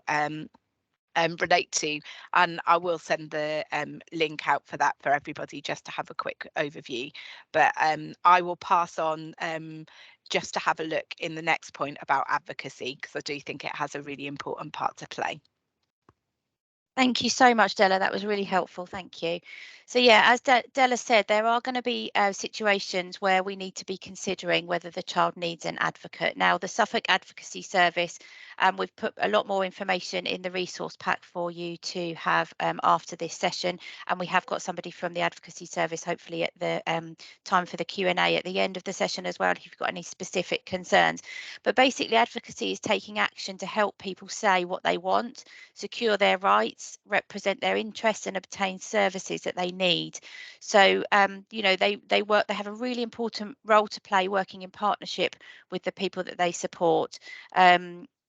relate to, and I will send the link out for that for everybody just to have a quick overview. But I will pass on just to have a look in the next point about advocacy, because I do think it has a really important part to play. Thank you so much, Della. That was really helpful. Thank you. So yeah, as Della said, there are going to be situations where we need to be considering whether the child needs an advocate. Now, the Suffolk Advocacy Service, we've put a lot more information in the resource pack for you to have after this session, and we have got somebody from the Advocacy Service hopefully at the time for the Q&A at the end of the session as well, if you've got any specific concerns. But basically, advocacy is taking action to help people say what they want, secure their rights, represent their interests, and obtain services that they need. So you know, they have a really important role to play, working in partnership with the people that they support.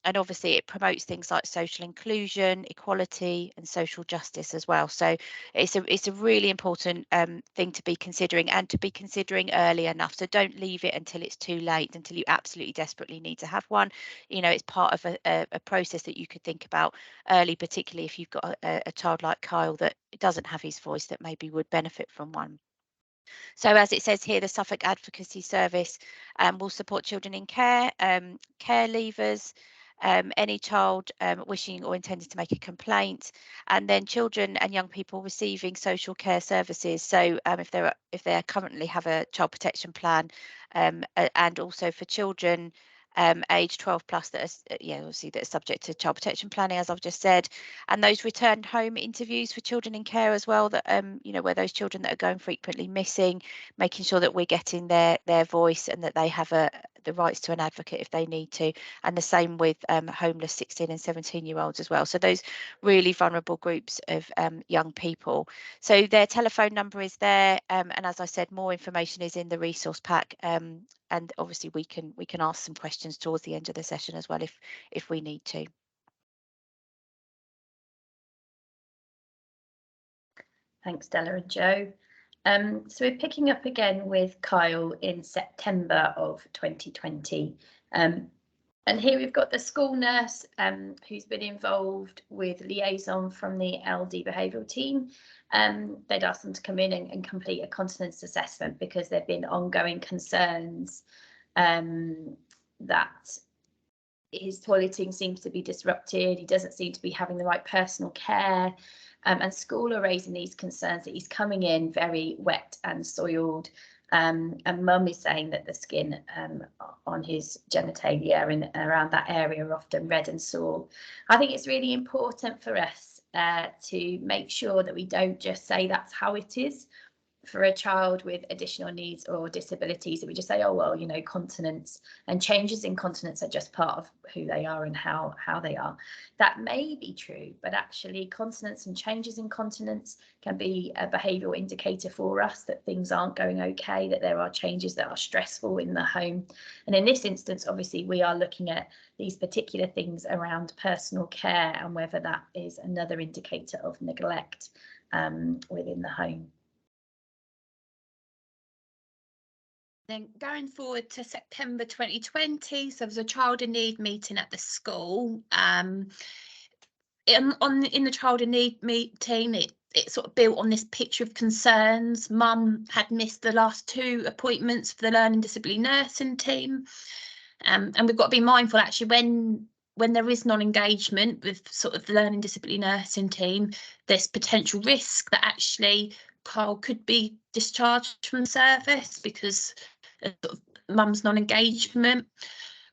And obviously it promotes things like social inclusion, equality, and social justice as well. So it's a really important thing to be considering, and to be considering early enough. So don't leave it until it's too late, until you absolutely desperately need to have one. You know, it's part of a process that you could think about early, particularly if you've got a child like Kyle that doesn't have his voice, that maybe would benefit from one. So as it says here, the Suffolk Advocacy Service will support children in care, care leavers, any child wishing or intending to make a complaint, and then children and young people receiving social care services. So if they currently have a child protection plan, and also for children age 12 plus that are, obviously that are subject to child protection planning, as I've just said, and those return home interviews for children in care as well, that where those children that are going frequently missing, making sure that we're getting their voice, and that they have the rights to an advocate if they need to, and the same with homeless 16 and 17-year-olds as well. So those really vulnerable groups of young people. So their telephone number is there, and as I said, more information is in the resource pack. And obviously we can ask some questions towards the end of the session as well if we need to. Thanks, Della and Jo. So we're picking up again with Kyle in September of 2020. And here we've got the school nurse who's been involved with liaison from the LD behavioural team. They'd asked them to come in and complete a continence assessment because there've been ongoing concerns that his toileting seems to be disrupted. He doesn't seem to be having the right personal care. And school are raising these concerns that he's coming in very wet and soiled. And mum is saying that the skin on his genitalia and around that area are often red and sore. I think it's really important for us to make sure that we don't just say that's how it is for a child with additional needs or disabilities, that we just say, oh, well, continence and changes in continence are just part of who they are and how they are. That may be true, but actually continence and changes in continence can be a behavioural indicator for us that things aren't going okay, that there are changes that are stressful in the home. And in this instance, obviously, we are looking at these particular things around personal care and whether that is another indicator of neglect within the home. Then going forward to September 2020, so there was a child in need meeting at the school. In the child in need meeting, it sort of built on this picture of concerns. Mum had missed the last 2 appointments for the learning disability nursing team, and we've got to be mindful actually when there is non-engagement with sort of the learning disability nursing team, there's potential risk that actually Kyle could be discharged from service because of mum's non-engagement.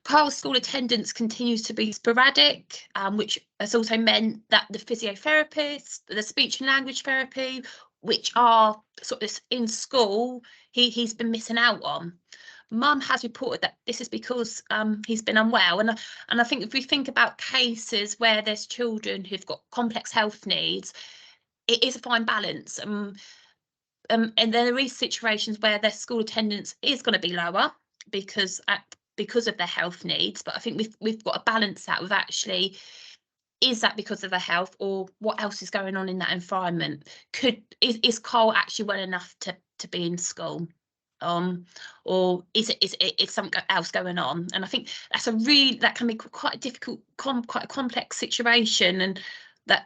Kyle's school attendance continues to be sporadic, which has also meant that the physiotherapist, the speech and language therapy, which are sort of in school, he's been missing out on. Mum has reported that this is because he's been unwell, and I think if we think about cases where there's children who've got complex health needs, it is a fine balance. And there is situations where their school attendance is going to be lower because of their health needs, but I think we've got to balance that with actually, is that because of their health, or what else is going on in that environment? Is Kyle actually well enough to be in school, or is something else going on? And I think that can be quite a difficult, quite a complex situation, and that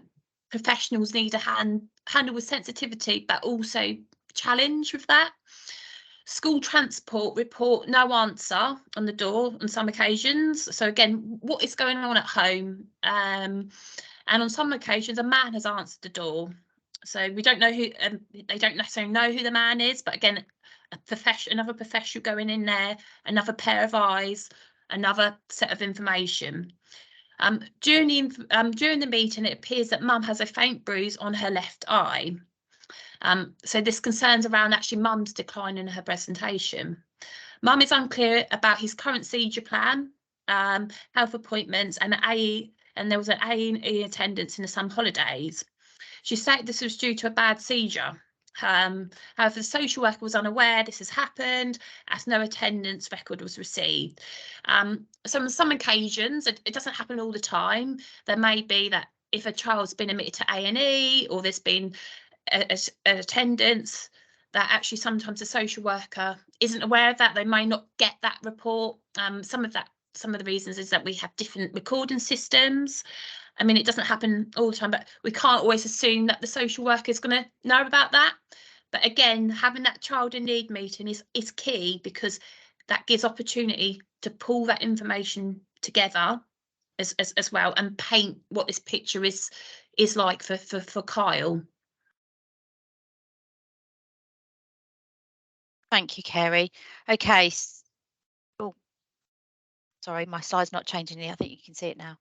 professionals need to handle with sensitivity, but also challenge with that. School transport report no answer on the door on some occasions. So again, what is going on at home? And on some occasions, a man has answered the door. So we don't know who, they don't necessarily know who the man is, but again, another professional going in there, another pair of eyes, another set of information. During the meeting, it appears that Mum has a faint bruise on her left eye. So this concerns around actually Mum's decline in her presentation. Mum is unclear about his current seizure plan, health appointments, and there was an A&E attendance in the summer holidays. She said this was due to a bad seizure. However, the social worker was unaware this has happened, as no attendance record was received. So on some occasions, it doesn't happen all the time. There may be that if a child's been admitted to A&E, or there's been an attendance, that actually sometimes the social worker isn't aware of that. They may not get that report. Some of the reasons is that we have different recording systems. I mean, it doesn't happen all the time, but we can't always assume that the social worker is going to know about that. But again, having that child in need meeting is key, because that gives opportunity to pull that information together as well, and paint what this picture is like for Kyle. Thank you, Kerry. Okay. Oh, sorry, my slide's not changing. I think you can see it now.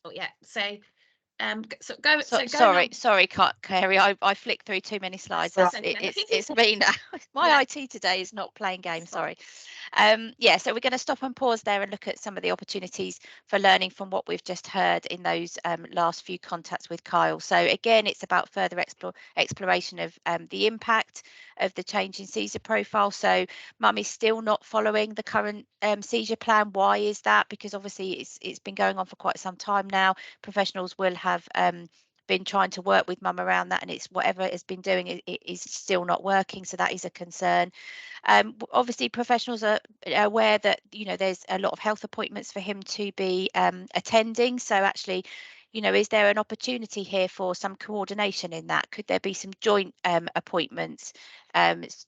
Oh yeah. So sorry, Kerry. I flicked through too many slides. It's me now. My IT today is not playing games. Sorry. Yeah, so we're going to stop and pause there and look at some of the opportunities for learning from what we've just heard in those last few contacts with Kyle. So again, it's about further exploration of the impact of the change in seizure profile. So Mum is still not following the current seizure plan. Why is that? Because obviously it's been going on for quite some time now. Professionals will have been trying to work with Mum around that, and it's whatever it's been doing, it is still not working. So that is a concern. Obviously, professionals are aware that there's a lot of health appointments for him to be attending. So actually, is there an opportunity here for some coordination in that? Could there be some joint appointments,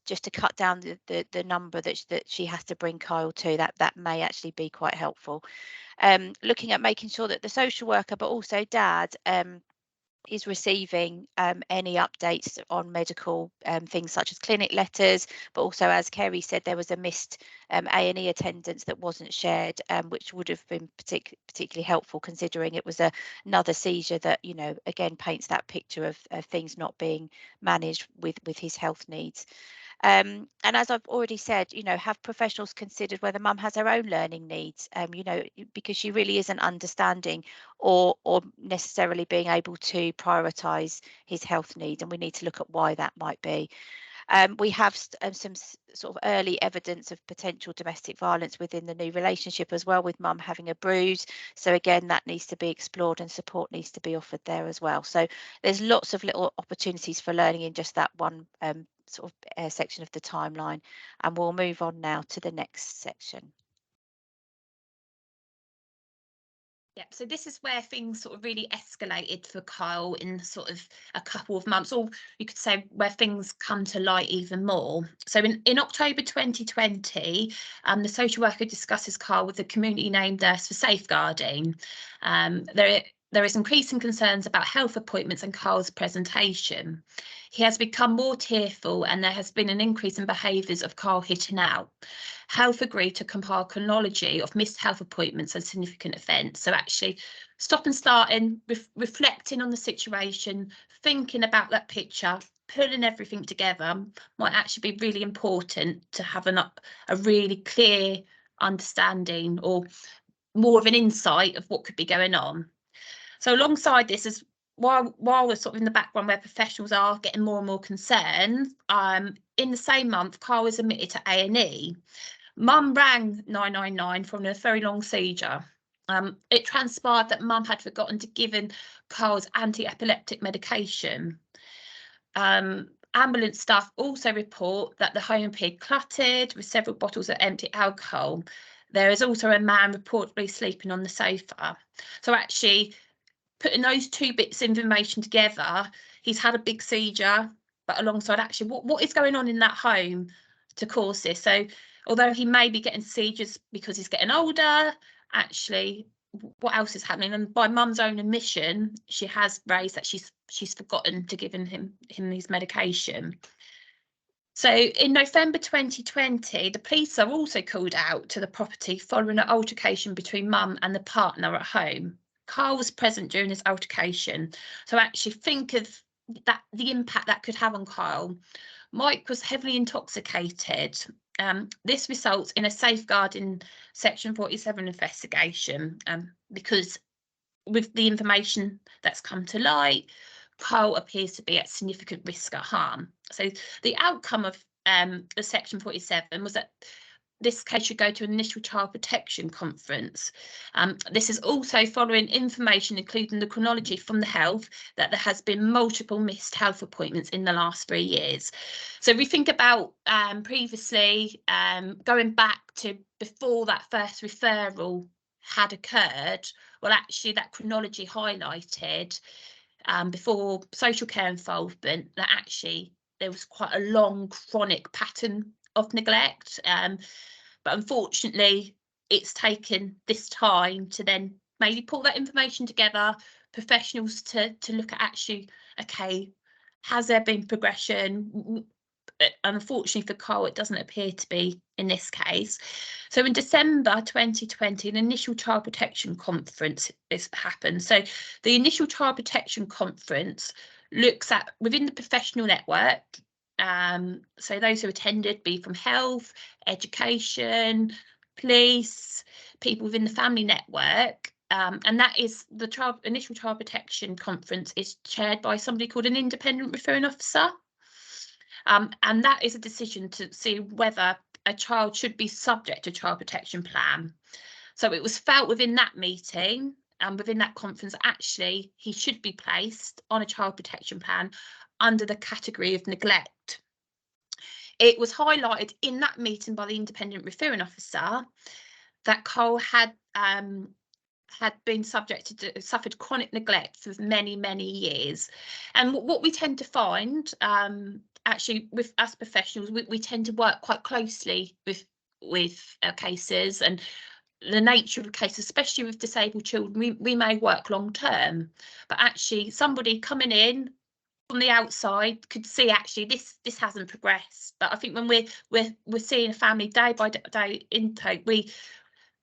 just to cut down the number that she has to bring Kyle to? That may actually be quite helpful. Looking at making sure that the social worker, but also Dad, is receiving any updates on medical things such as clinic letters, but also, as Kerry said, there was a missed A&E attendance that wasn't shared, which would have been particularly helpful, considering it was another seizure that again paints that picture of things not being managed with his health needs. And as I've already said, have professionals considered whether Mum has her own learning needs, because she really isn't understanding or necessarily being able to prioritise his health needs, and we need to look at why that might be. We have some sort of early evidence of potential domestic violence within the new relationship as well, with Mum having a bruise. So again, that needs to be explored, and support needs to be offered there as well. So there's lots of little opportunities for learning in just that one sort of section of the timeline, and we'll move on now to the next section. Yep, so this is where things sort of really escalated for Kyle in sort of a couple of months, or you could say where things come to light even more. So in October 2020, the social worker discusses Kyle with the community named nurse for safeguarding. there is increasing concerns about health appointments and Carl's presentation. He has become more tearful and there has been an increase in behaviours of Carl hitting out. Health agreed to compile chronology of missed health appointments and significant events. So actually stop and starting, reflecting on the situation, thinking about that picture, pulling everything together might actually be really important to have a really clear understanding or more of an insight of what could be going on. So alongside this, is while we're sort of in the background where professionals are getting more and more concerned, in the same month, Carl was admitted to A&E. Mum rang 999 from a very long seizure. It transpired that Mum had forgotten to give him Carl's anti-epileptic medication. Ambulance staff also report that the home appeared cluttered with several bottles of empty alcohol. There is also a man reportedly sleeping on the sofa. So actually, putting those two bits of information together, he's had a big seizure, but alongside actually what is going on in that home to cause this. So although he may be getting seizures because he's getting older, actually what else is happening? And by Mum's own admission, she has raised that she's forgotten to give him his medication. So in November 2020, the police are also called out to the property following an altercation between Mum and the partner at home. Carl was present during this altercation. So actually think of that, the impact that could have on Carl. Mike was heavily intoxicated. This results in a safeguarding Section 47 investigation because with the information that's come to light, Carl appears to be at significant risk of harm. So the outcome of the Section 47 was that this case should go to an initial child protection conference. This is also following information, including the chronology from the health, that there has been multiple missed health appointments in the last 3 years. So we think about previously going back to before that first referral had occurred, well, actually that chronology highlighted before social care involvement that actually there was quite a long chronic pattern of neglect, but unfortunately it's taken this time to then maybe pull that information together, professionals to look at actually, okay, has there been progression? Unfortunately for Carl, it doesn't appear to be in this case. So in December 2020, an initial child protection conference has happened. So the initial child protection conference looks at within the professional network. So those who attended be from health, education, police, people within the family network. And that is the initial child protection conference is chaired by somebody called an independent referring officer. And that is a decision to see whether a child should be subject to a child protection plan. So it was felt within that meeting and within that conference, actually, he should be placed on a child protection plan under the category of neglect. It was highlighted in that meeting by the independent referring officer that Carl had been suffered chronic neglect for many, many years. And what we tend to find, actually, with us professionals, we tend to work quite closely with cases, and the nature of the case, especially with disabled children, we may work long term, but actually somebody coming in from the outside could see actually this hasn't progressed. But I think when we're seeing a family day by day intake,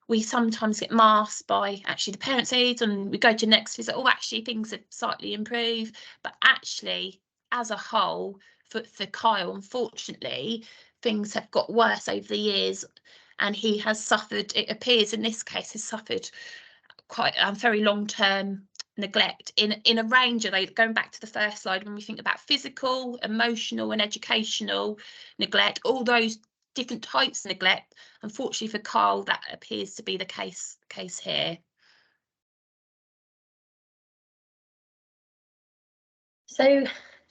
we sometimes get masked by actually the parents' aides, and we go to the next visit, oh, actually things have slightly improved. But actually, as a whole, for Kyle, unfortunately, things have got worse over the years, and he has suffered, it appears in this case, has suffered quite very long-term neglect in a range of, going back to the first slide, when we think about physical, emotional and educational neglect, all those different types of neglect. Unfortunately for Carl, that appears to be the case here. So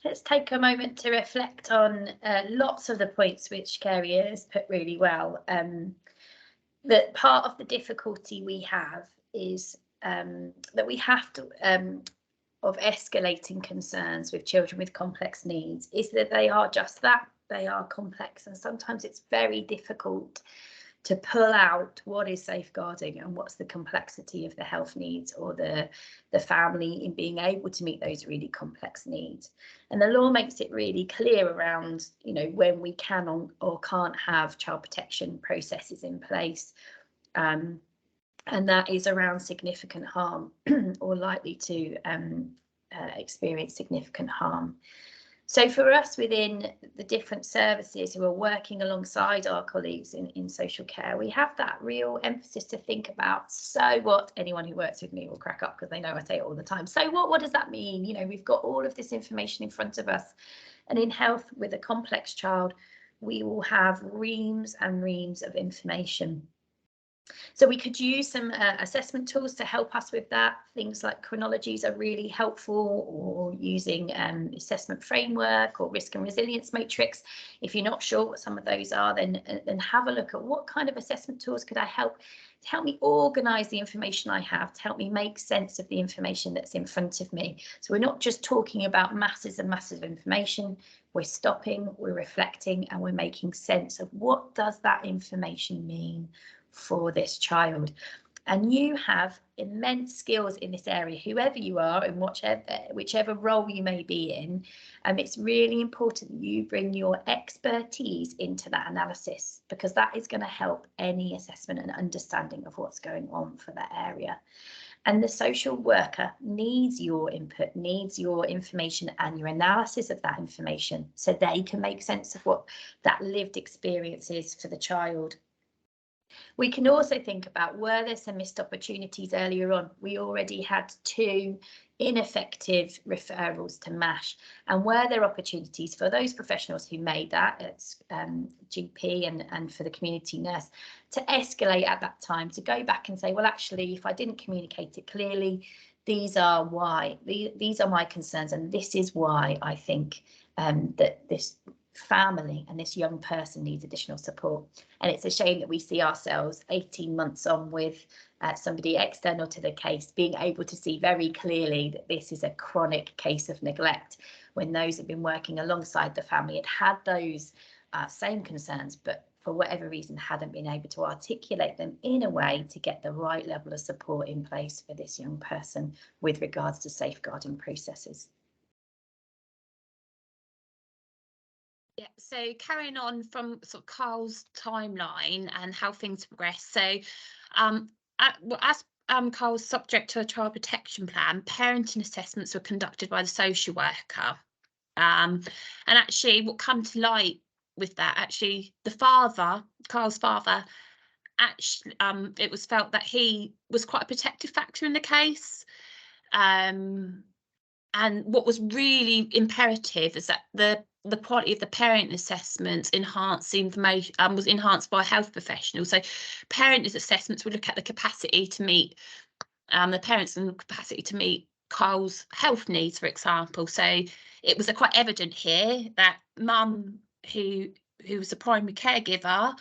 let's take a moment to reflect on lots of the points which Kerry has put really well. That part of the difficulty we have is that we have to, of escalating concerns with children with complex needs, is that they are just that, they are complex, and sometimes it's very difficult to pull out what is safeguarding and what's the complexity of the health needs or the family in being able to meet those really complex needs. And the law makes it really clear around, you know, when we can or can't have child protection processes in place. And that is around significant harm or likely to experience significant harm. So for us within the different services who are working alongside our colleagues in social care, we have that real emphasis to think about, so what? Anyone who works with me will crack up because they know I say it all the time. So what does that mean? You know, we've got all of this information in front of us. And in health with a complex child, we will have reams and reams of information. So we could use some assessment tools to help us with that. Things like chronologies are really helpful, or using assessment framework or risk and resilience matrix. If you're not sure what some of those are, then have a look at what kind of assessment tools could I help me organise the information I have, to help me make sense of the information that's in front of me. So we're not just talking about masses and masses of information, we're stopping, we're reflecting, and we're making sense of what does that information mean for this child. And you have immense skills in this area, whoever you are and whichever role you may be in. It's really important that you bring your expertise into that analysis, because that is going to help any assessment and understanding of what's going on for that area. And the social worker needs your input, needs your information and your analysis of that information, so they can make sense of what that lived experience is for the child. We can also think about, were there some missed opportunities earlier on? We already had 2 ineffective referrals to MASH, and were there opportunities for those professionals who made that, it's GP and for the community nurse, to escalate at that time, to go back and say, well, actually, if I didn't communicate it clearly, these are why, these are my concerns, and this is why I think that this family and this young person needs additional support. And it's a shame that we see ourselves 18 months on with somebody external to the case being able to see very clearly that this is a chronic case of neglect, when those have been working alongside the family had those same concerns, but for whatever reason hadn't been able to articulate them in a way to get the right level of support in place for this young person with regards to safeguarding processes. Yeah, so carrying on from sort of Carl's timeline and how things progress. So as Carl's subject to a child protection plan, parenting assessments were conducted by the social worker. And actually what come to light with that, actually the father, Carl's father, actually it was felt that he was quite a protective factor in the case. And what was really imperative is that the quality of the parent assessments was enhanced by health professionals. So parent assessments would look at the capacity to meet the parents and capacity to meet Carl's health needs, for example. So it was quite evident here that mum, who was a primary caregiver,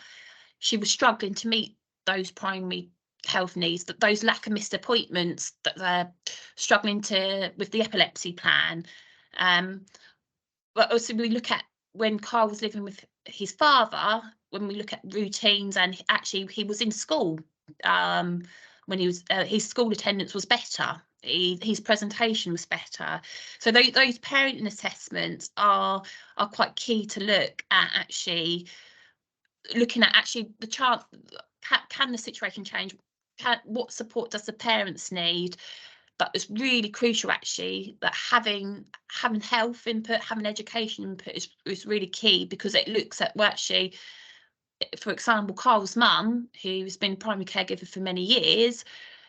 she was struggling to meet those primary health needs, that those lack of missed appointments, that they're struggling with the epilepsy plan. But also we look at when Carl was living with his father, when we look at routines, and actually he was in school when he was his school attendance was better, his presentation was better. So those parenting assessments are quite key to look at, actually looking at actually the child, can the situation change, what support does the parents need. But it's really crucial actually that having health input, having education input is really key, because it looks at, well, actually, for example, Carl's mum, who's been primary caregiver for many years,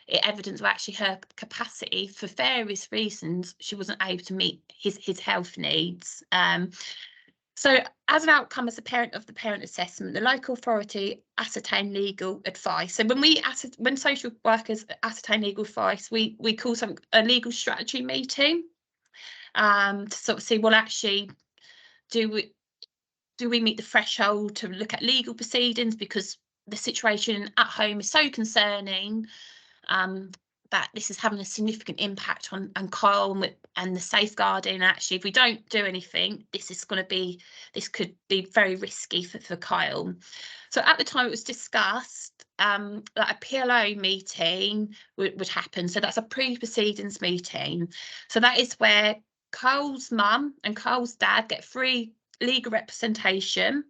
it evidence of actually her capacity, for various reasons, she wasn't able to meet his health needs. So as an outcome, as a parent of the parent assessment, the local authority ascertain legal advice. So when social workers ascertain legal advice, we call a legal strategy meeting to sort of see, well, actually, do we meet the threshold to look at legal proceedings, because the situation at home is so concerning. that this is having a significant impact on Kyle and the safeguarding. Actually, if we don't do anything, this could be very risky for Kyle. So at the time it was discussed that a PLO meeting would happen. So that's a pre-proceedings meeting. So that is where Kyle's mum and Kyle's dad get free legal representation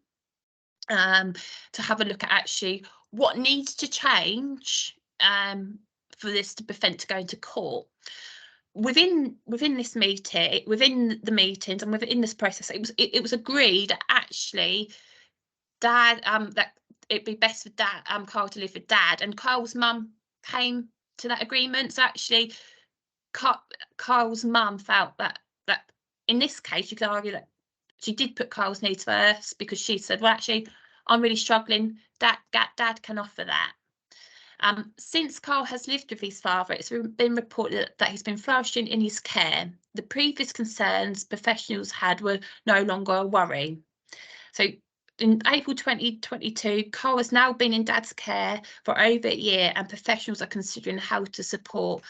to have a look at actually what needs to change for this to prevent to going to court. Within this meeting, within the meetings and within this process, it was agreed that actually dad that it'd be best for dad Kyle to live with dad, and Kyle's mum came to that agreement. So actually Kyle's mum felt that in this case you could argue that she did put Kyle's needs first, because she said, well, actually I'm really struggling, dad can offer that. Since Kyle has lived with his father, it's been reported that he's been flourishing in his care. The previous concerns professionals had were no longer a worry. So in April 2022, Kyle has now been in dad's care for over a year, and professionals are considering how to support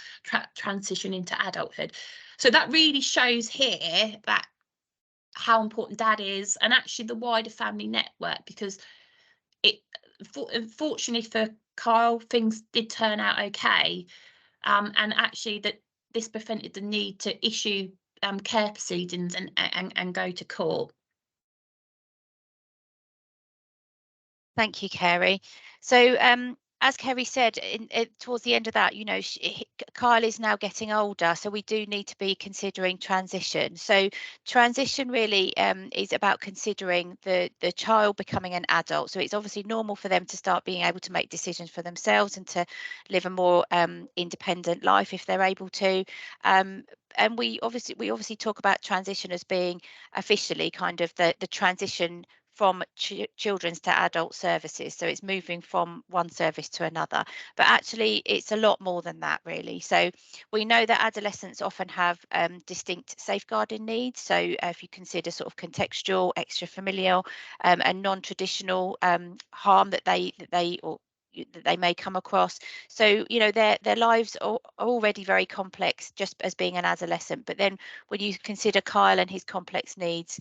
transition into adulthood. So that really shows here that how important dad is, and actually the wider family network, because unfortunately for Kyle, things did turn out okay, and actually that this prevented the need to issue care proceedings and go to court. Thank you, Kerry. So as Kerry said, towards the end of that, Kyle is now getting older, so we do need to be considering transition. So transition really is about considering the child becoming an adult. So it's obviously normal for them to start being able to make decisions for themselves and to live a more independent life if they're able to. And we obviously talk about transition as being officially kind of the transition from children's to adult services. So it's moving from one service to another, but actually it's a lot more than that, really. So we know that adolescents often have distinct safeguarding needs. So if you consider sort of contextual, extra-familial and non-traditional harm that they may come across. So their lives are already very complex just as being an adolescent, but then when you consider Kyle and his complex needs,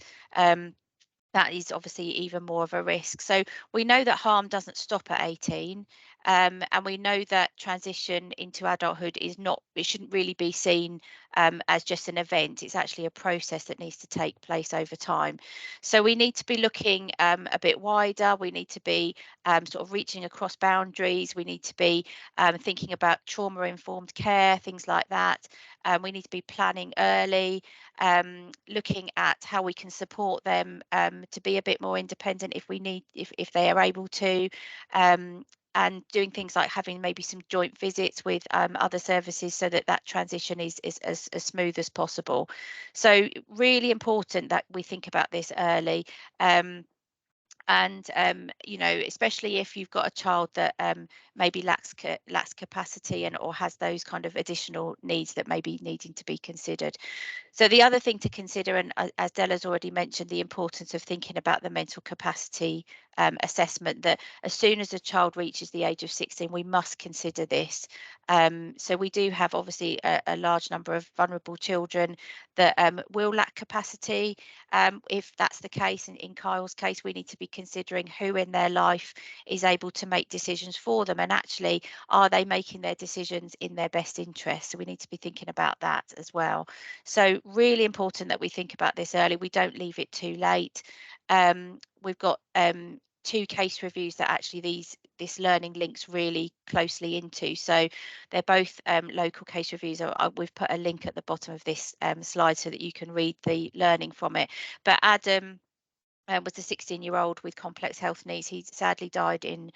that is obviously even more of a risk. So we know that harm doesn't stop at 18, and we know that transition into adulthood it shouldn't really be seen as just an event. It's actually a process that needs to take place over time. So we need to be looking a bit wider. We need to be sort of reaching across boundaries. We need to be thinking about trauma-informed care, things like that. We need to be planning early, looking at how we can support them to be a bit more independent if they are able to, and doing things like having maybe some joint visits with other services so that transition is as smooth as possible. So really important that we think about this early. And especially if you've got a child that maybe lacks capacity or has those kind of additional needs that may be needing to be considered. So the other thing to consider, and as Della's already mentioned, the importance of thinking about the mental capacity assessment, that as soon as a child reaches the age of 16, we must consider this. So we do have obviously a large number of vulnerable children that will lack capacity. If that's the case, in Kyle's case, we need to be considering who in their life is able to make decisions for them, and actually are they making their decisions in their best interest. So we need to be thinking about that as well. So really important that we think about this early. We don't leave it too late. We've got 2 case reviews that actually this learning links really closely into. So they're both local case reviews. We've put a link at the bottom of this slide so that you can read the learning from it. But Adam was a 16-year-old with complex health needs. He sadly died in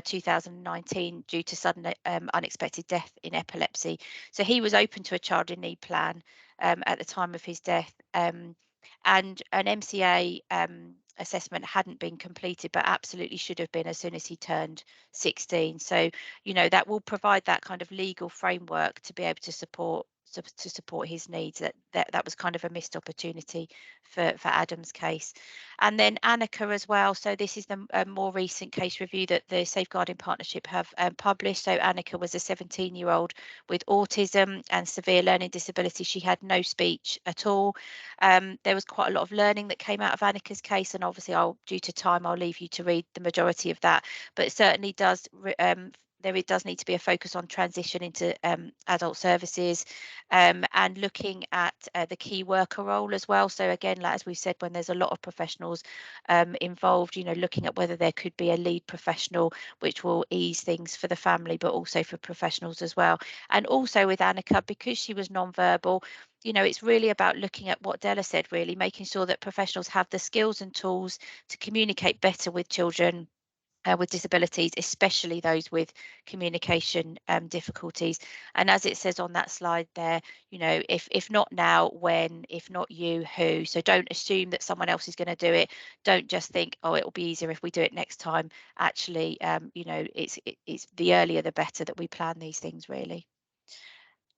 2019 due to sudden unexpected death in epilepsy. So he was open to a child in need plan at the time of his death, and an MCA assessment hadn't been completed, but absolutely should have been as soon as he turned 16. So that will provide that kind of legal framework to be able to support to support his needs. That was kind of a missed opportunity for Adam's case. And then Annika as well. So this is the more recent case review that the Safeguarding Partnership have published. So Annika was a 17-year-old with autism and severe learning disability. She had no speech at all. There was quite a lot of learning that came out of Annika's case, and obviously due to time, I'll leave you to read the majority of that, but it certainly does it does need to be a focus on transition into adult services, and looking at the key worker role as well. So again, like as we've said, when there's a lot of professionals involved, looking at whether there could be a lead professional, which will ease things for the family, but also for professionals as well. And also with Annika, because she was non-verbal, it's really about looking at what Della said, really making sure that professionals have the skills and tools to communicate better with children with disabilities, especially those with communication difficulties. And as it says on that slide there, if not now, when? If not you, who? So don't assume that someone else is going to do it. Don't just think, oh, it will be easier if we do it next time. Actually, it's the earlier the better that we plan these things, really.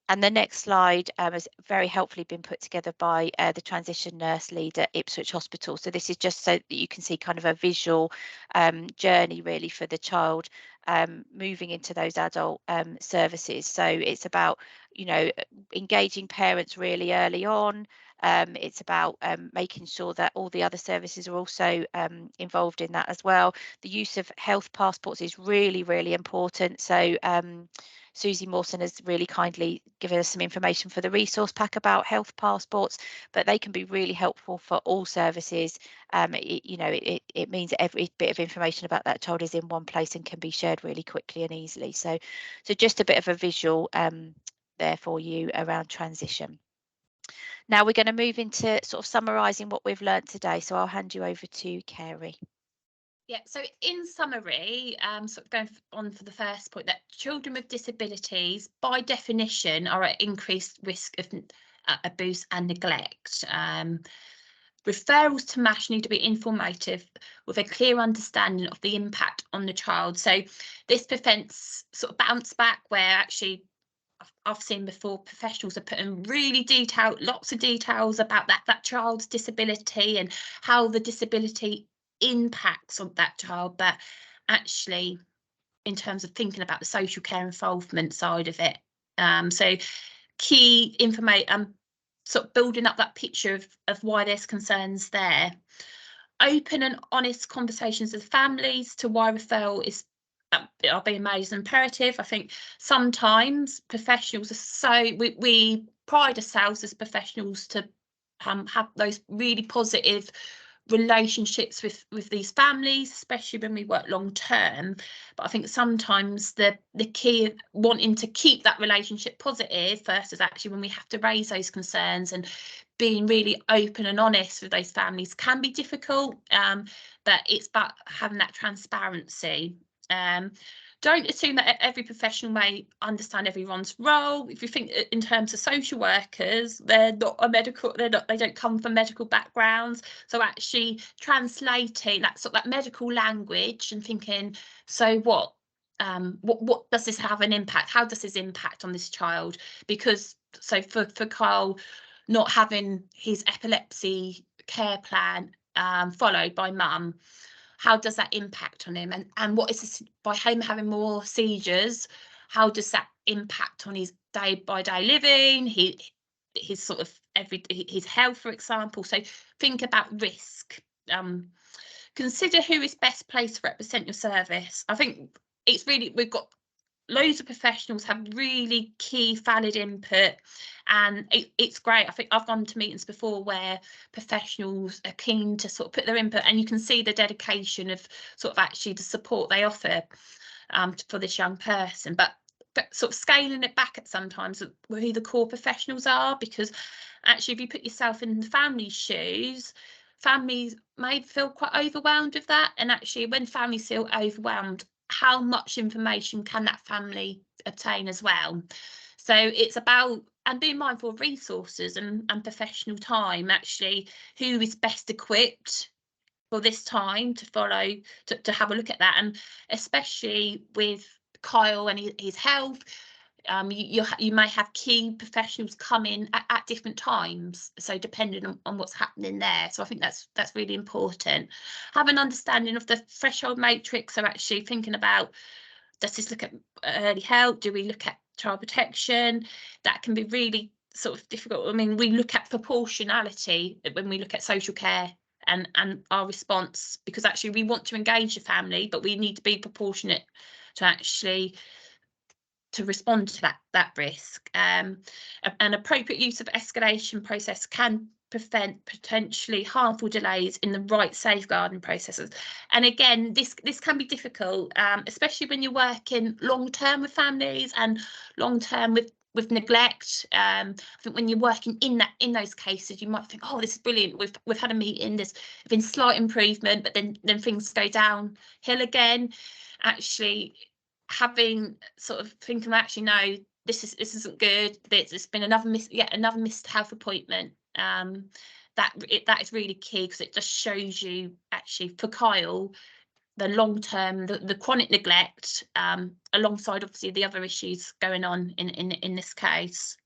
And the next slide has very helpfully been put together by the transition nurse lead at Ipswich Hospital. So this is just so that you can see kind of a visual journey really for the child moving into those adult services. So it's about, engaging parents really early on. It's about making sure that all the other services are also involved in that as well. The use of health passports is really, really important. So Susie Mawson has really kindly given us some information for the resource pack about health passports, but they can be really helpful for all services. It means every bit of information about that child is in one place and can be shared really quickly and easily. So just a bit of a visual there for you around transition. Now we're going to move into sort of summarising what we've learned today. So I'll hand you over to Carey. Yeah, so in summary, sort of going on for the first point, that children with disabilities, by definition, are at increased risk of abuse and neglect. Referrals to MASH need to be informative with a clear understanding of the impact on the child. So this prevents sort of bounce back, where actually I've seen before professionals are putting really lots of details about that child's disability and how the disability impacts on that child, but actually in terms of thinking about the social care involvement side of it, so key information, sort of building up that picture of why there's concerns there. Open and honest conversations with families to why referral are being made as imperative. I think sometimes professionals are we pride ourselves as professionals to have those really positive relationships with these families, especially when we work long term. But I think sometimes the key of wanting to keep that relationship positive first is actually when we have to raise those concerns, and being really open and honest with those families can be difficult, but it's about having that transparency. Don't assume that every professional may understand everyone's role. If you think in terms of social workers, they don't come from medical backgrounds. So actually translating that medical language and thinking, so what does this have an impact? How does this impact on this child? Because so for Kyle, not having his epilepsy care plan followed by mum, how does that impact on him? And what is this, by him having more seizures, how does that impact on his day-by-day living, his sort of his health, for example? So think about risk. Consider who is best placed to represent your service. I think it's really, we've got loads of professionals have really key valid input, and it's great. I think I've gone to meetings before where professionals are keen to sort of put their input, and you can see the dedication of sort of actually the support they offer for this young person, but sort of scaling it back at sometimes who the core professionals are, because actually if you put yourself in the family's shoes, families may feel quite overwhelmed with that, and actually when families feel overwhelmed, how much information can that family obtain as well? So it's about, and being mindful of resources and professional time, actually who is best equipped for this time to follow, to have a look at that. And especially with Kyle and his health, You may have key professionals come in at different times, so depending on what's happening there. So I think that's really important. Have an understanding of the threshold matrix, so actually thinking about, does this look at early help? Do we look at child protection? That can be really sort of difficult. I mean, we look at proportionality when we look at social care and our response, because actually we want to engage the family, but we need to be proportionate to actually to respond to that risk. An appropriate use of escalation process can prevent potentially harmful delays in the right safeguarding processes. And again, this can be difficult, especially when you're working long term with families and long term with neglect. I think when you're working in those cases, you might think, oh, this is brilliant, we've had a meeting, there's been slight improvement, but then things go downhill again. Actually, having sort of thinking, actually, no, this isn't good, there's been yet another missed health appointment. That is really key, because it just shows you, actually, for Kyle, the long term, the chronic neglect, alongside obviously the other issues going on in this case.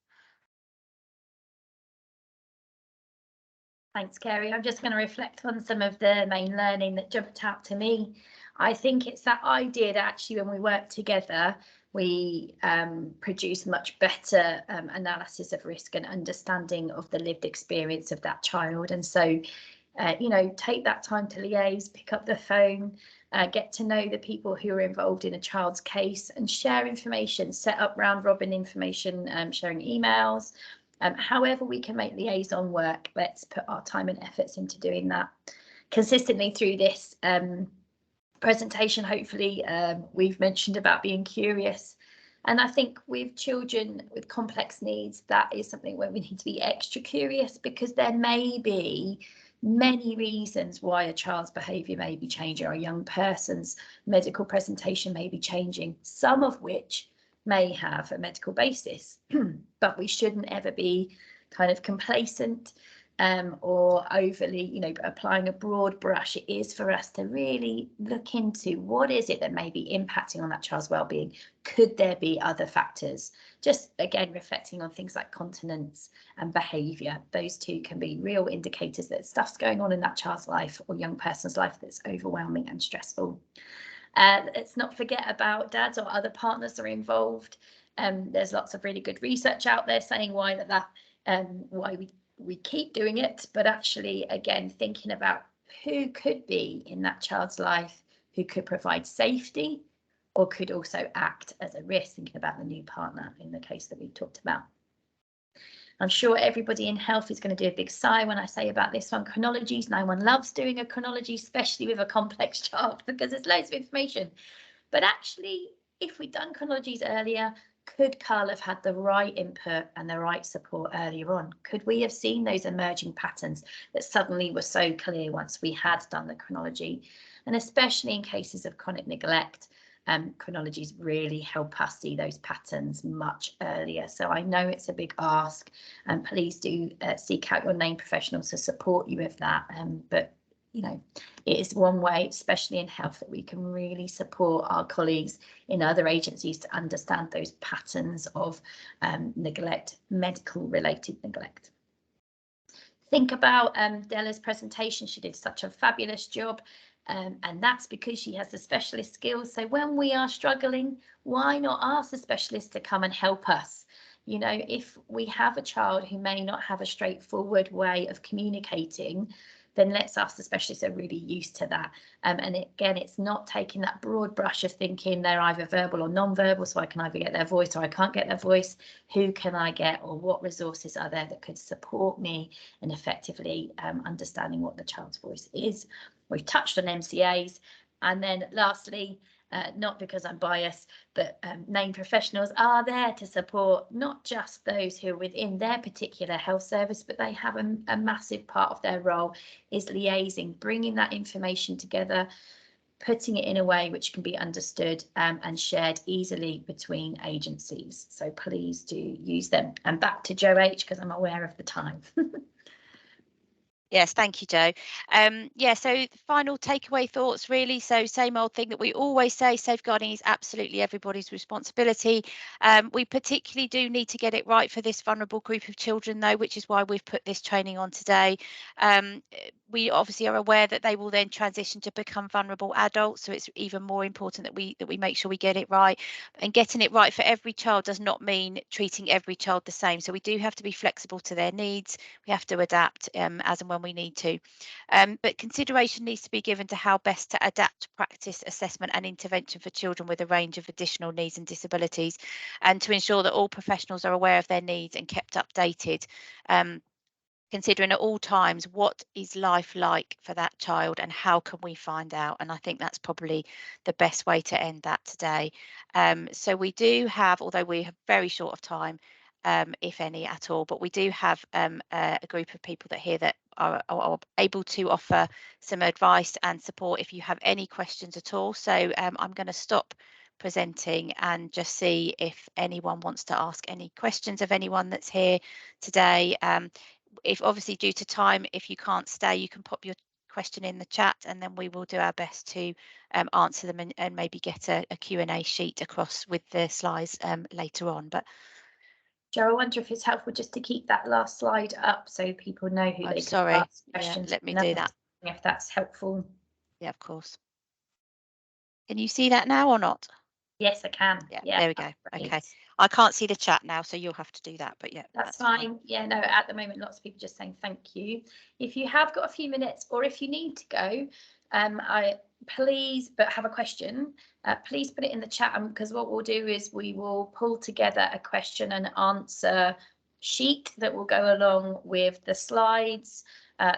Thanks, Kerry. I'm just going to reflect on some of the main learning that jumped out to me. I think it's that idea that actually when we work together, we produce much better analysis of risk and understanding of the lived experience of that child. And so, you know, take that time to liaise, pick up the phone, get to know the people who are involved in a child's case, and share information, set up round robin information, sharing emails. However we can make liaison work, let's put our time and efforts into doing that consistently through this presentation. Hopefully we've mentioned about being curious, and I think with children with complex needs, that is something where we need to be extra curious, because there may be many reasons why a child's behaviour may be changing, or a young person's medical presentation may be changing, some of which may have a medical basis. But we shouldn't ever be kind of complacent or overly, you know, applying a broad brush. It is for us to really look into what is it that may be impacting on that child's well-being. Could there be other factors? Just again, reflecting on things like continence and behaviour. Those two can be real indicators that stuff's going on in that child's life or young person's life that's overwhelming and stressful. Let's not forget about dads or other partners that are involved. There's lots of really good research out there saying why we keep doing it, but actually, again, thinking about who could be in that child's life, who could provide safety or could also act as a risk, thinking about the new partner in the case that we talked about. I'm sure everybody in health is going to do a big sigh when I say about this one, chronologies. No one loves doing a chronology, especially with a complex child, because there's loads of information. But actually, if we'd done chronologies earlier, could Carl have had the right input and the right support earlier on? Could we have seen those emerging patterns that suddenly were so clear once we had done the chronology? And especially in cases of chronic neglect, chronologies really help us see those patterns much earlier. So I know it's a big ask, and please do seek out your named professionals to support you with that. But you know, it is one way, especially in health, that we can really support our colleagues in other agencies to understand those patterns of neglect, medical related neglect. Think about Della's presentation. She did such a fabulous job. And that's because she has the specialist skills. So when we are struggling, why not ask the specialist to come and help us? You know, if we have a child who may not have a straightforward way of communicating, then let's ask the specialists are really used to that. And again, it's not taking that broad brush of thinking they're either verbal or non-verbal, so I can either get their voice or I can't get their voice. Who can I get, or what resources are there that could support me in effectively understanding what the child's voice is? We've touched on MCAs. And then lastly, not because I'm biased, but named professionals are there to support not just those who are within their particular health service, but they have a massive part of their role is liaising, bringing that information together, putting it in a way which can be understood and shared easily between agencies. So please do use them. And back to Joe H, because I'm aware of the time. Yes, thank you, Jo. Yeah, so the final takeaway thoughts really. So same old thing that we always say, safeguarding is absolutely everybody's responsibility. We particularly do need to get it right for this vulnerable group of children though, which is why we've put this training on today. We obviously are aware that they will then transition to become vulnerable adults, so it's even more important that we make sure we get it right. And getting it right for every child does not mean treating every child the same. So we do have to be flexible to their needs. We have to adapt as and when we need to. But consideration needs to be given to how best to adapt practice, assessment and intervention for children with a range of additional needs and disabilities, and to ensure that all professionals are aware of their needs and kept updated. Considering at all times what is life like for that child and how can we find out, and I think that's probably the best way to end that today. So we do have, although we have very short of time, if any at all, but we do have a group of people that here that are able to offer some advice and support if you have any questions at all. So I'm going to stop presenting and just see if anyone wants to ask any questions of anyone that's here today. If obviously due to time, if you can't stay, you can pop your question in the chat and then we will do our best to answer them and maybe get a Q&A sheet across with the slides later on. But Jo, I wonder if it's helpful just to keep that last slide up so people know who they can ask questions. Yeah, let me do that. If that's helpful. Yeah, of course. Can you see that now or not? Yes, I can. Yeah, there we go. Okay. I can't see the chat now, so you'll have to do that. But yeah, that's fine. Yeah, no, at the moment, lots of people just saying thank you. If you have got a few minutes or if you need to go, please, but have a question, please put it in the chat, because what we'll do is we will pull together a question and answer sheet that will go along with the slides,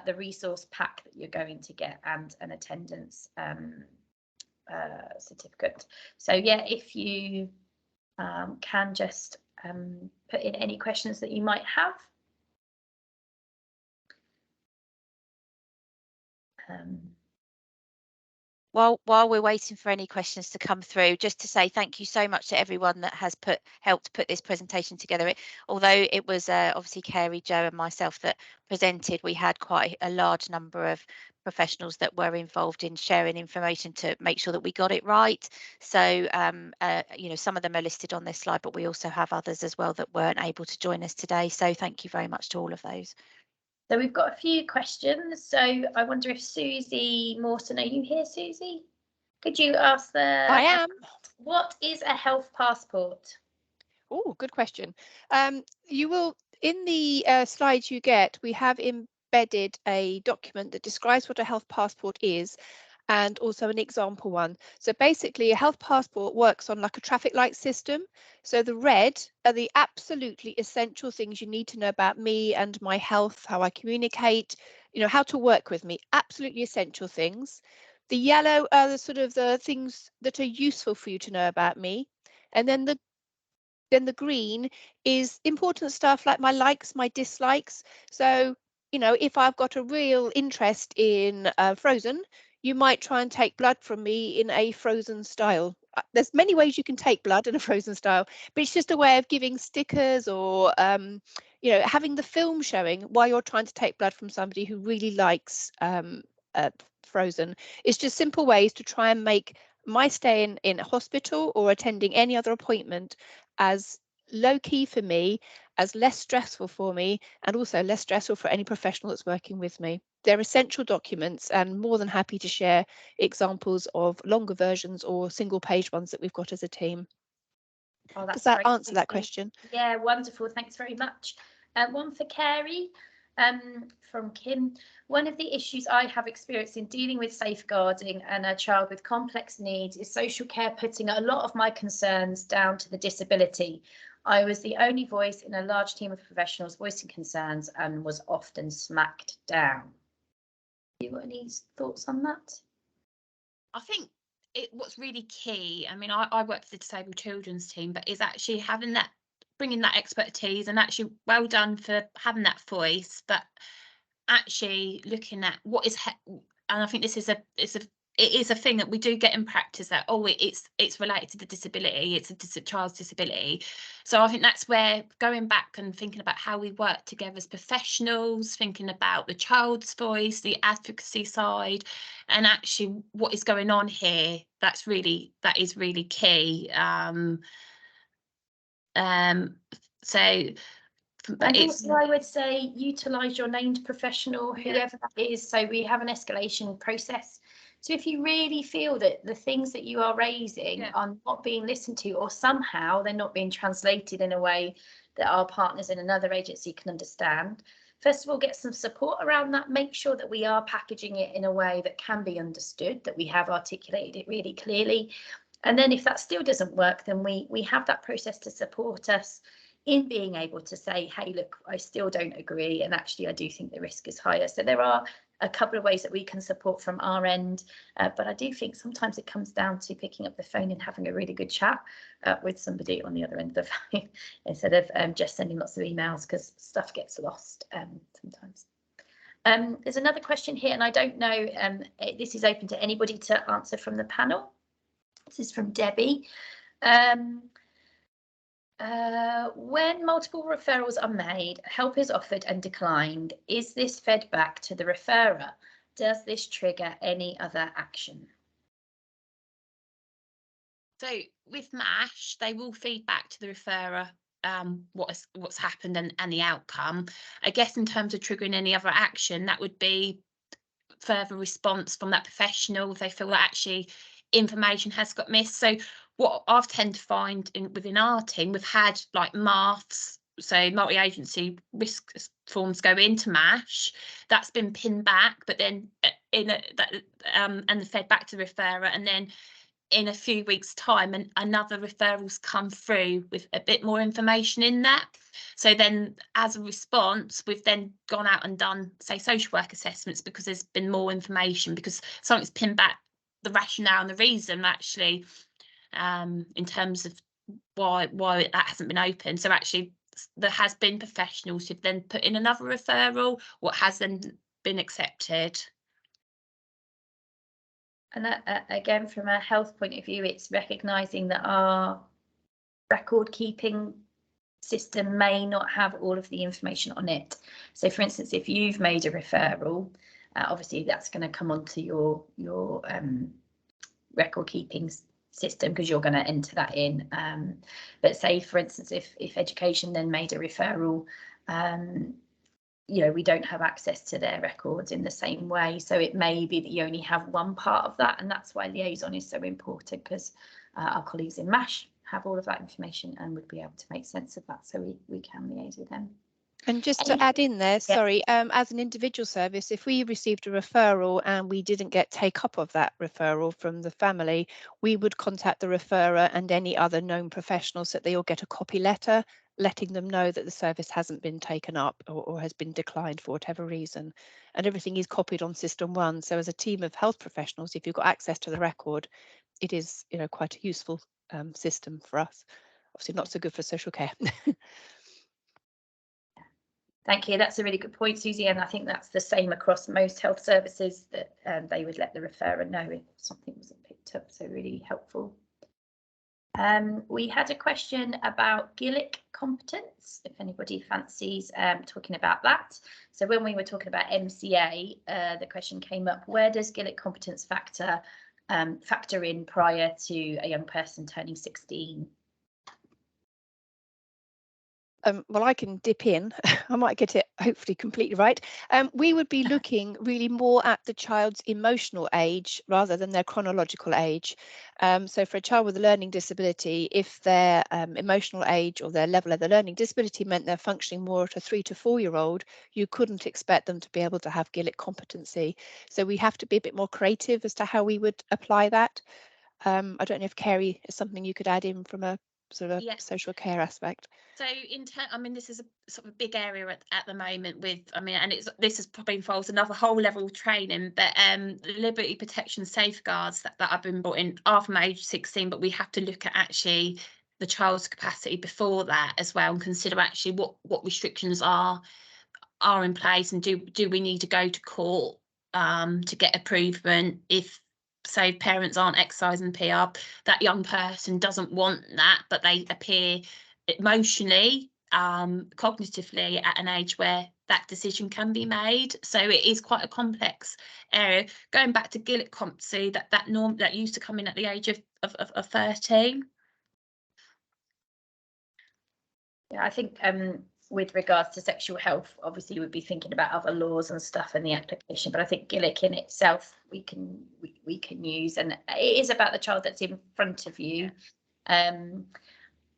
the resource pack that you're going to get, and an attendance certificate. So yeah, if you can just put in any questions that you might have. While we're waiting for any questions to come through, just to say thank you so much to everyone that has helped put this presentation together. Although it was obviously Carey, Jo and myself that presented, we had quite a large number of professionals that were involved in sharing information to make sure that we got it right. So you know, some of them are listed on this slide, but we also have others as well that weren't able to join us today. So thank you very much to all of those. So we've got a few questions. So I wonder if Susie Mawson, are you here, Susie? Could you ask I am. What is a health passport? Oh, good question. You will, in the slides you get, we have embedded a document that describes what a health passport is, and also an example one. So basically a health passport works on like a traffic light system. So the red are the absolutely essential things you need to know about me and my health, how I communicate, you know, how to work with me, absolutely essential things. The yellow are the sort of the things that are useful for you to know about me. And then the green is important stuff like my likes, my dislikes. So, you know, if I've got a real interest in Frozen, you might try and take blood from me in a Frozen style. There's many ways you can take blood in a Frozen style, but it's just a way of giving stickers or, you know, having the film showing why you're trying to take blood from somebody who really likes Frozen. It's just simple ways to try and make my stay in a hospital or attending any other appointment as low key for me, as less stressful for me, and also less stressful for any professional that's working with me. They're essential documents, and more than happy to share examples of longer versions or single page ones that we've got as a team. Oh, that's Does that great. answer that question? Yeah, wonderful. Thanks very much. One for Carey from Kim. One of the issues I have experienced in dealing with safeguarding and a child with complex needs is social care putting a lot of my concerns down to the disability. I was the only voice in a large team of professionals voicing concerns and was often smacked down. You got any thoughts on that? I think what's really key, I mean, I work for the disabled children's team, but is actually having that, bringing that expertise, and actually well done for having that voice, but actually looking at what is, and I think this is it is a thing that we do get in practice, that it's related to the disability, it's a child's disability. So I think that's where going back and thinking about how we work together as professionals, thinking about the child's voice, the advocacy side, and actually what is going on here, that is really key. So And it's, also, I would say utilise your named professional, whoever that is. So we have an escalation process. So if you really feel that the things that you are raising are not being listened to, or somehow they're not being translated in a way that our partners in another agency can understand, first of all, get some support around that. Make sure that we are packaging it in a way that can be understood, that we have articulated it really clearly. And then if that still doesn't work, then we have that process to support us in being able to say, hey, look, I still don't agree, and actually I do think the risk is higher. So there are a couple of ways that we can support from our end, but I do think sometimes it comes down to picking up the phone and having a really good chat with somebody on the other end of the phone instead of just sending lots of emails, because stuff gets lost sometimes. There's another question here, and I don't know, this is open to anybody to answer from the panel. This is from Debbie. When multiple referrals are made, help is offered and declined, is this fed back to the referrer? Does this trigger any other action? So with MASH, they will feed back to the referrer what's happened and the outcome. I guess in terms of triggering any other action, that would be further response from that professional if they feel that actually information has got missed. So what I've tend to find within our team, we've had like MARFs, so multi-agency risk forms go into MASH, that's been pinned back, but then and fed back to the referrer, and then in a few weeks' time and another referrals come through with a bit more information in that. So then as a response, we've then gone out and done, say, social work assessments, because there's been more information, because something's pinned back the rationale and the reason actually in terms of why that hasn't been open. So actually there has been professionals who've then put in another referral, what has then been accepted. And again, from a health point of view, it's recognising that our record keeping system may not have all of the information on it. So for instance, if you've made a referral, obviously that's going to come onto your record keeping system, because you're going to enter that in. But say, for instance, if education then made a referral, you know, we don't have access to their records in the same way. So it may be that you only have one part of that, and that's why liaison is so important, because our colleagues in MASH have all of that information and would be able to make sense of that, so we can liaise with them. And just to add in there, sorry, as an individual service, if we received a referral and we didn't get take up of that referral from the family, we would contact the referrer and any other known professionals so that they all get a copy letter letting them know that the service hasn't been taken up or has been declined for whatever reason. And everything is copied on System 1. So as a team of health professionals, if you've got access to the record, it is, you know, quite a useful system for us. Obviously not so good for social care. Thank you. That's a really good point, Susie, and I think that's the same across most health services, that they would let the referrer know if something wasn't picked up, so really helpful. We had a question about GILIC competence, if anybody fancies talking about that. So when we were talking about MCA, the question came up, where does GILIC competence factor in prior to a young person turning 16? Well, I can dip in. I might get it hopefully completely right. We would be looking really more at the child's emotional age rather than their chronological age. So for a child with a learning disability, if their emotional age or their level of the learning disability meant they're functioning more at a 3 to 4 year old, you couldn't expect them to be able to have GILIC competency. So we have to be a bit more creative as to how we would apply that. I don't know if Kerry is something you could add in from a sort of social care aspect. So I mean, this is a sort of a big area at the moment with, I mean, and this is probably involves another whole level of training, but the liberty protection safeguards that have been brought in are from age 16, but we have to look at actually the child's capacity before that as well, and consider actually what restrictions are in place, and do we need to go to court to get approval if say parents aren't exercising PR, that young person doesn't want that, but they appear emotionally, cognitively at an age where that decision can be made. So it is quite a complex area. Going back to Gillick competency, that norm that used to come in at the age of 13. Yeah, I think with regards to sexual health, obviously you would be thinking about other laws and stuff in the application, but I think Gillick in itself we can use, and it is about the child that's in front of you.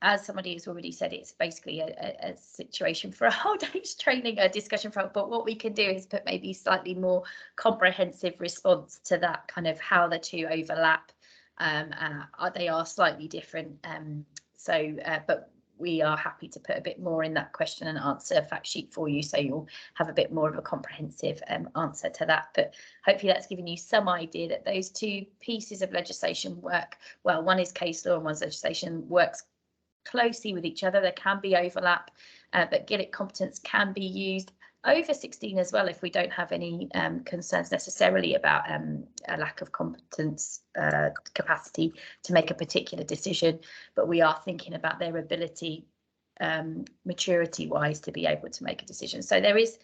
As somebody has already said, it's basically a situation for a whole day's training, a discussion for, but what we can do is put maybe slightly more comprehensive response to that, kind of how the two overlap. They are slightly different, but we are happy to put a bit more in that question and answer fact sheet for you, so you'll have a bit more of a comprehensive answer to that. But hopefully that's given you some idea that those two pieces of legislation work well. One is case law and one's legislation works closely with each other. There can be overlap, but Gillick competence can be used over 16 as well if we don't have any concerns necessarily about a lack of competence capacity to make a particular decision, but we are thinking about their ability maturity wise to be able to make a decision. So there is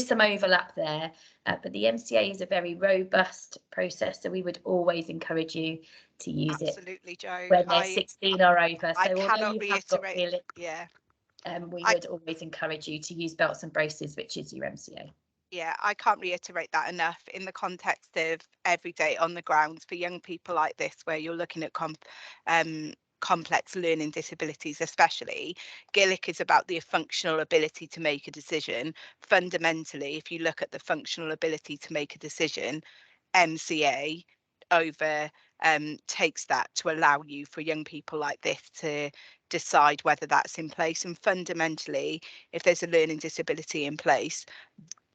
some overlap there, but the MCA is a very robust process, so we would always encourage you to use Absolutely, Jo. when they're 16 or over. I So cannot reiterate. we would always encourage you to use belts and braces, which is your MCA. Yeah, I can't reiterate that enough in the context of every day on the grounds for young people like this, where you're looking at complex learning disabilities especially. Gillick is about the functional ability to make a decision. Fundamentally, if you look at the functional ability to make a decision, MCA over takes that to allow you, for young people like this, to decide whether that's in place. And fundamentally, if there's a learning disability in place,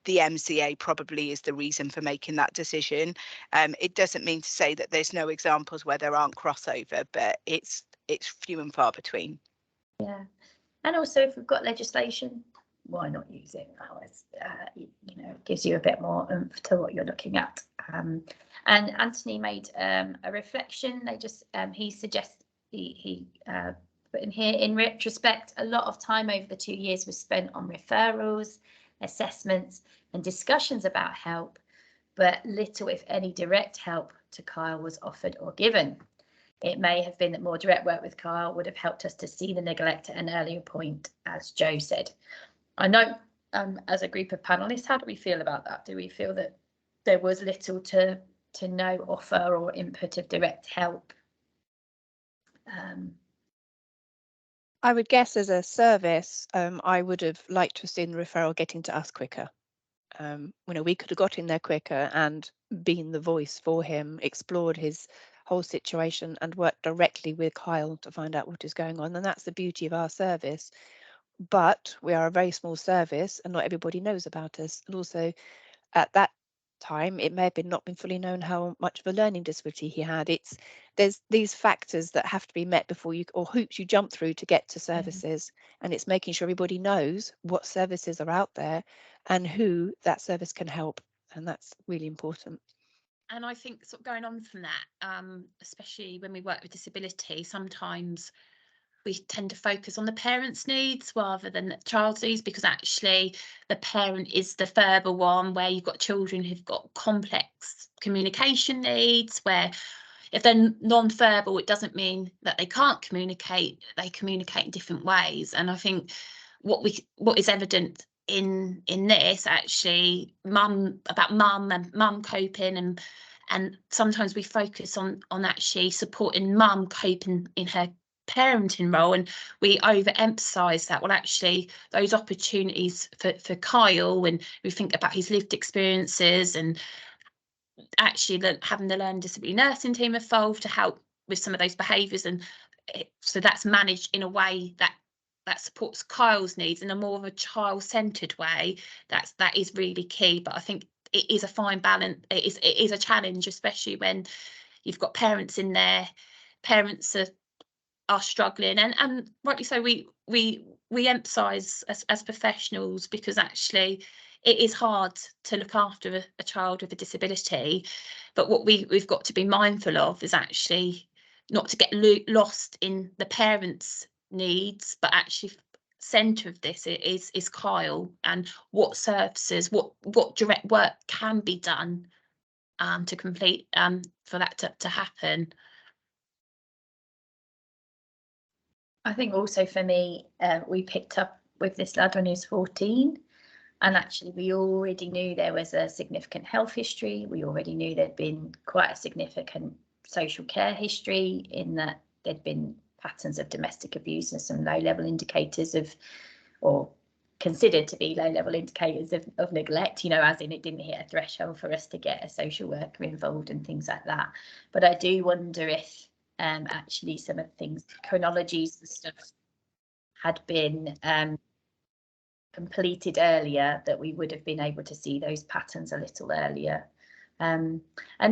the MCA probably is the reason for making that decision. It doesn't mean to say that there's no examples where there aren't crossover, but it's few and far between. Yeah, and also if we've got legislation, why not use it? It gives you a bit more oomph to what you're looking at. And Anthony made a reflection. He suggests he put in here, in retrospect, a lot of time over the 2 years was spent on referrals, assessments and discussions about help, but little, if any, direct help to Kyle was offered or given. It may have been that more direct work with Kyle would have helped us to see the neglect at an earlier point, as Jo said. I know, as a group of panelists, how do we feel about that? Do we feel that there was little to no offer or input of direct help? I would guess as a service, I would have liked to have seen the referral getting to us quicker. We could have got in there quicker and been the voice for him, explored his whole situation and worked directly with Kyle to find out what is going on. And that's the beauty of our service. But we are a very small service and not everybody knows about us. And also at that time, it may have not been fully known how much of a learning disability he had. There's these factors that have to be met before you, or hoops you jump through to get to services. And it's making sure everybody knows what services are out there and who that service can help. And that's really important. And I think sort of going on from that, especially when we work with disability, sometimes we tend to focus on the parent's needs rather than the child's needs, because actually the parent is the further one, where you've got children who've got complex communication needs, where if they're non-verbal, it doesn't mean that they can't communicate. They communicate in different ways. And I think what is evident in this, actually, mum and mum coping, and sometimes we focus on actually supporting mum coping in her parenting role, and we overemphasize that. Well, actually those opportunities for Kyle, when we think about his lived experiences, and actually having the learning disability nursing team involved to help with some of those behaviours, and so that's managed in a way that supports Kyle's needs in a more of a child-centred way. That is really key. But I think it is a fine balance. It is a challenge, especially when you've got parents in there. Parents are struggling, and rightly so. We emphasise as professionals, because actually it is hard to look after a child with a disability, but what we've got to be mindful of is actually not to get lost in the parents' needs, but actually centre of this is Kyle, and what services, what direct work can be done to complete for that to happen. I think also for me, we picked up with this lad when he was 14, and actually we already knew there was a significant health history. We already knew there'd been quite a significant social care history, in that there'd been patterns of domestic abuse and some low-level indicators of, or considered to be low-level indicators of neglect, you know, as in it didn't hit a threshold for us to get a social worker involved and things like that. But I do wonder if actually some of the things, chronologies and stuff, had been completed earlier, that we would have been able to see those patterns a little earlier. And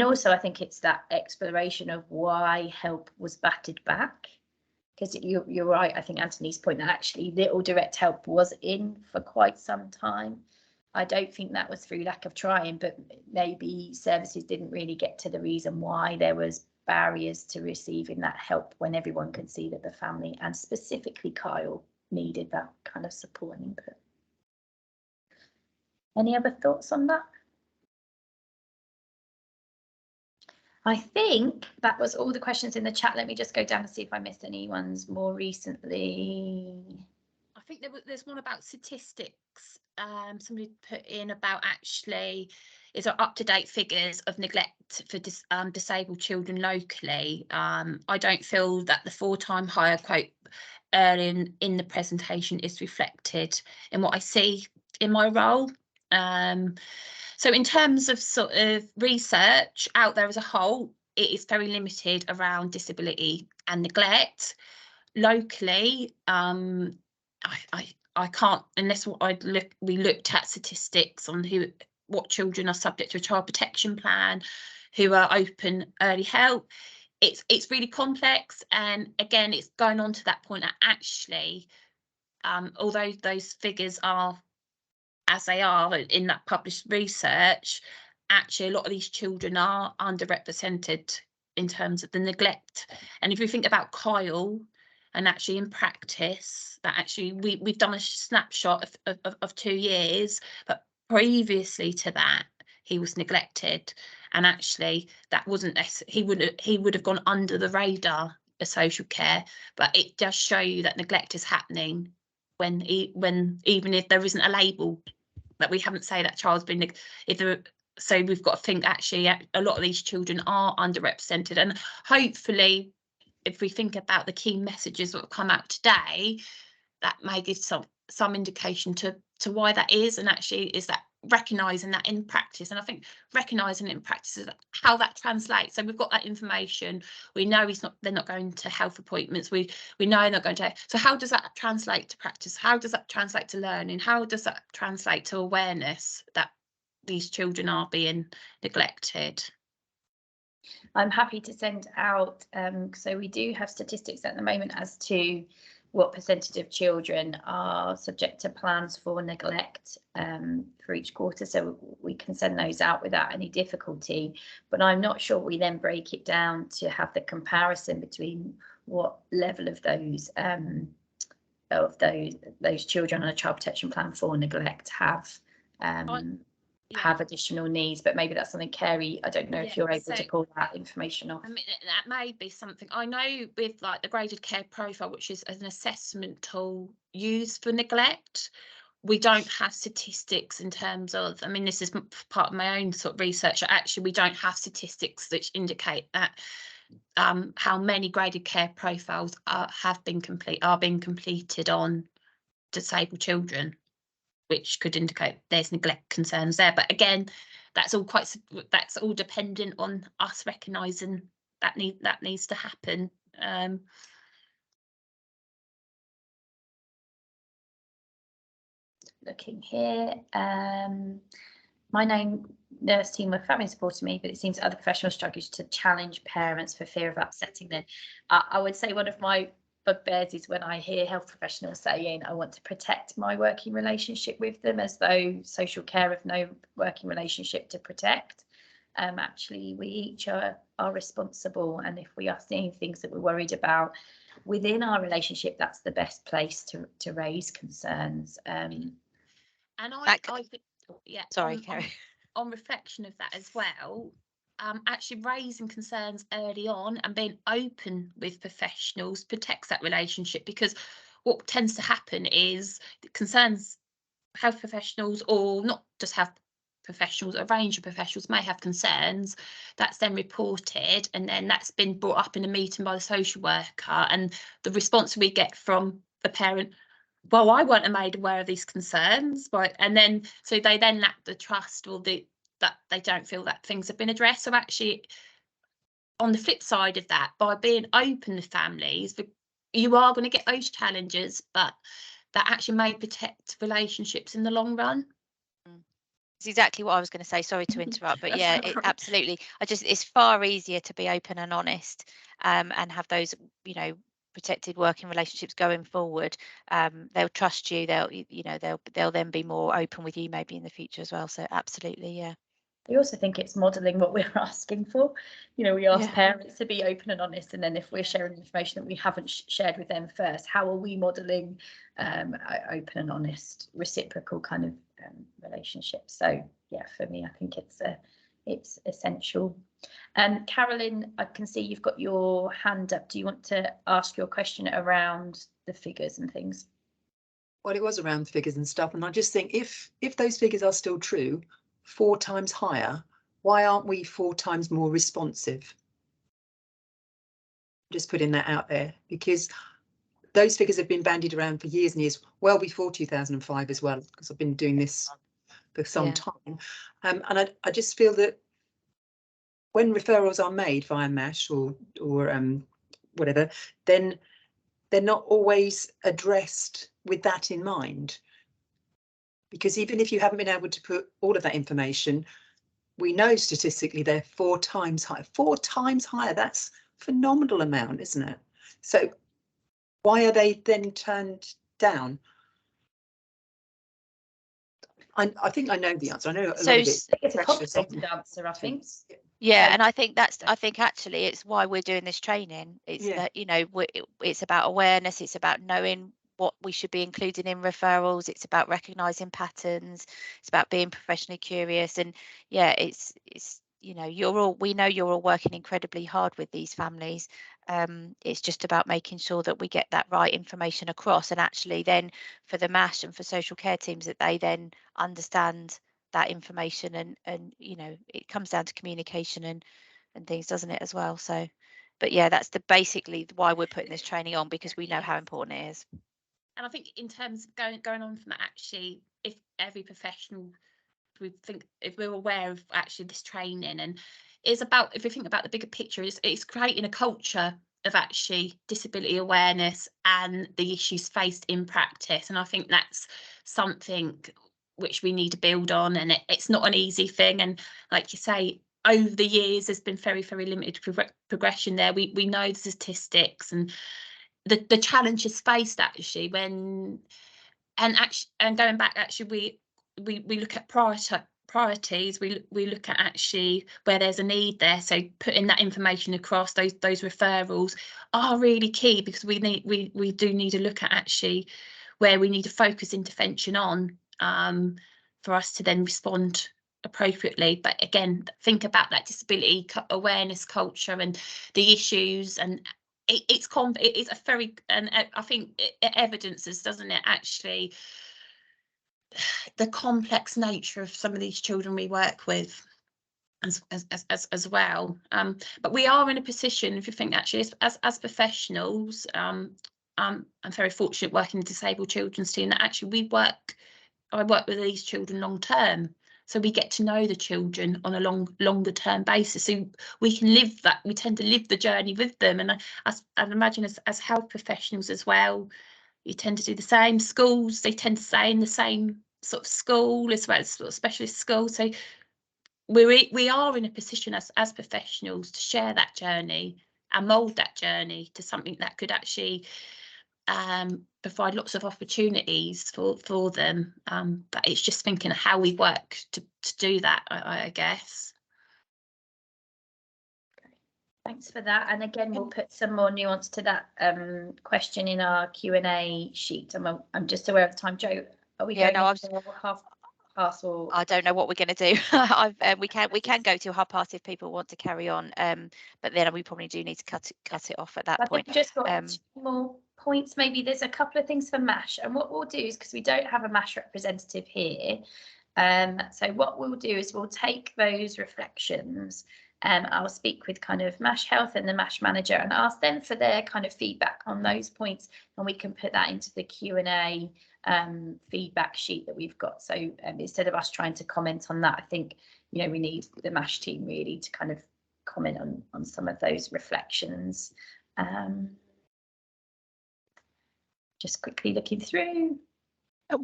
also I think it's that exploration of why help was batted back, because you're right, I think Anthony's point that actually little direct help was in for quite some time. I don't think that was through lack of trying, but maybe services didn't really get to the reason why there was barriers to receiving that help, when everyone could see that the family, and specifically Kyle, needed that kind of support and input. Any other thoughts on that? I think that was all the questions in the chat. Let me just go down and see if I missed any ones more recently. I think there's one about statistics. Somebody put in about actually is there up-to-date figures of neglect for disabled children locally. I don't feel that the 4-time higher quote earlier in the presentation is reflected in what I see in my role. So in terms of sort of research out there as a whole, it is very limited around disability and neglect. Locally, I can't, unless we looked at statistics on what children are subject to a child protection plan, who are open early help. It's really complex, and again, it's going on to that point that actually, although those figures are as they are in that published research, actually a lot of these children are underrepresented in terms of the neglect. And if you think about Kyle, and actually in practice, that actually we've done a snapshot of 2 years, but previously to that he was neglected, and actually that wasn't, he would have gone under the radar of social care. But it does show you that neglect is happening when even if there isn't a label, that we haven't say that child's been so we've got to think actually a lot of these children are underrepresented, and hopefully if we think about the key messages that have come out today, that may give some indication to why that is, and actually is that recognising that in practice. And I think recognising it in practice is how that translates. So we've got that information, we know they're not going to health appointments, we know they're not going to, so how does that translate to practice? How does that translate to learning? How does that translate to awareness that these children are being neglected? I'm happy to send out, so we do have statistics at the moment as to what percentage of children are subject to plans for neglect for each quarter, so we can send those out without any difficulty. But I'm not sure we then break it down to have the comparison between what level of those children on a child protection plan for neglect have additional needs. But maybe that's something, Kerry, I don't know if you're able to pull that information off. I mean, that may be something. I know with like the graded care profile, which is an assessment tool used for neglect, we don't have statistics in terms of, I mean, this is part of my own sort of research, actually we don't have statistics which indicate that how many graded care profiles are being completed on disabled children, which could indicate there's neglect concerns there. But again, that's all dependent on us recognising that needs to happen. Looking here, my nurse team were family supporting me, but it seems other professionals struggle to challenge parents for fear of upsetting them. I would say one of my bugbears is when I hear health professionals saying, I want to protect my working relationship with them, as though social care have no working relationship to protect. Actually, we each are responsible, and if we are seeing things that we're worried about within our relationship, that's the best place to raise concerns. And I think, yeah, sorry, Kerry. On reflection of that as well, actually raising concerns early on and being open with professionals protects that relationship, because what tends to happen is concerns, health professionals, or not just health professionals, a range of professionals may have concerns, that's then reported, and then that's been brought up in a meeting by the social worker, and the response we get from the parent, well, I wasn't made aware of these concerns, right? And then so they then lack the trust, or that they don't feel that things have been addressed. So actually, on the flip side of that, by being open to families, you are going to get those challenges, but that actually may protect relationships in the long run. It's exactly what I was going to say. Sorry to interrupt, but yeah, absolutely. It's far easier to be open and honest, and have those, protected working relationships going forward. They'll trust you. They'll then be more open with you maybe in the future as well. So absolutely, yeah. I also think it's modelling what we're asking for. We ask parents to be open and honest, and then if we're sharing information that we haven't shared with them first, how are we modelling open and honest, reciprocal kind of relationships? So yeah, for me, I think it's essential. Carolyn, I can see you've got your hand up. Do you want to ask your question around the figures and things? Well, it was around figures and stuff, and I just think if those figures are still true, 4 times higher, why aren't we 4 times more responsive? Just putting that out there, because those figures have been bandied around for years and years, well before 2005 as well, because I've been doing this for some time. And I just feel that when referrals are made via MASH or whatever, then they're not always addressed with that in mind. Because even if you haven't been able to put all of that information, we know statistically they're 4 times higher. 4 times higher, that's a phenomenal amount, isn't it? So why are they then turned down? I think I know the answer. I know a lot of it. It's a complicated answer, I think. Yeah, and I think actually it's why we're doing this training. It's that, it's about awareness, it's about knowing what we should be including in referrals, it's about recognizing patterns, it's about being professionally curious. And yeah, it's we know you're all working incredibly hard with these families. It's just about making sure that we get that right information across, and actually then for the MASH and for social care teams, that they then understand that information, and it comes down to communication and things, doesn't it, as well? So, but yeah, that's basically why we're putting this training on, because we know how important it is. And I think in terms of going on from that, actually, if every professional, if we're aware of actually this training, and it's about, if we think about the bigger picture, it's creating a culture of actually disability awareness and the issues faced in practice. And I think that's something which we need to build on, and it's not an easy thing. And like you say, over the years there's been very, very limited progression there. We know the statistics and the challenges faced actually when, and going back, actually we look at priorities, we look at actually where there's a need there. So putting that information across, those referrals are really key, because we do need to look at actually where we need to focus intervention on, for us to then respond appropriately. But again, think about that disability awareness culture and the issues, and it's a very, and I think it evidences, doesn't it, actually, the complex nature of some of these children we work with as well. But we are in a position, if you think actually as professionals, I'm very fortunate working in the disabled children's team, that actually I work with these children long term. So we get to know the children on a longer term basis. So we can we tend to live the journey with them. And I'd imagine as health professionals as well, you tend to do the same. Schools, they tend to stay in the same sort of school as well as sort of specialist school. So we are in a position as professionals to share that journey and mould that journey to something that could actually provide lots of opportunities for them. But it's just thinking of how we work to do that, I guess. Thanks for that. And again, we'll put some more nuance to that question in our Q&A sheet. I'm just aware of the time. Jo, are we going into half past, or I don't know what we're going to do. We can go to half past if people want to carry on, but then we probably do need to cut it off at that point. I've just got 2 more points. Maybe there's a couple of things for MASH, and what we'll do is, because we don't have a MASH representative here, so what we'll do is we'll take those reflections. I'll speak with kind of MASH Health and the MASH manager and ask them for their kind of feedback on those points, and we can put that into the Q&A feedback sheet that we've got. So instead of us trying to comment on that, I think, you know, we need the MASH team really to kind of comment on some of those reflections. Just quickly looking through.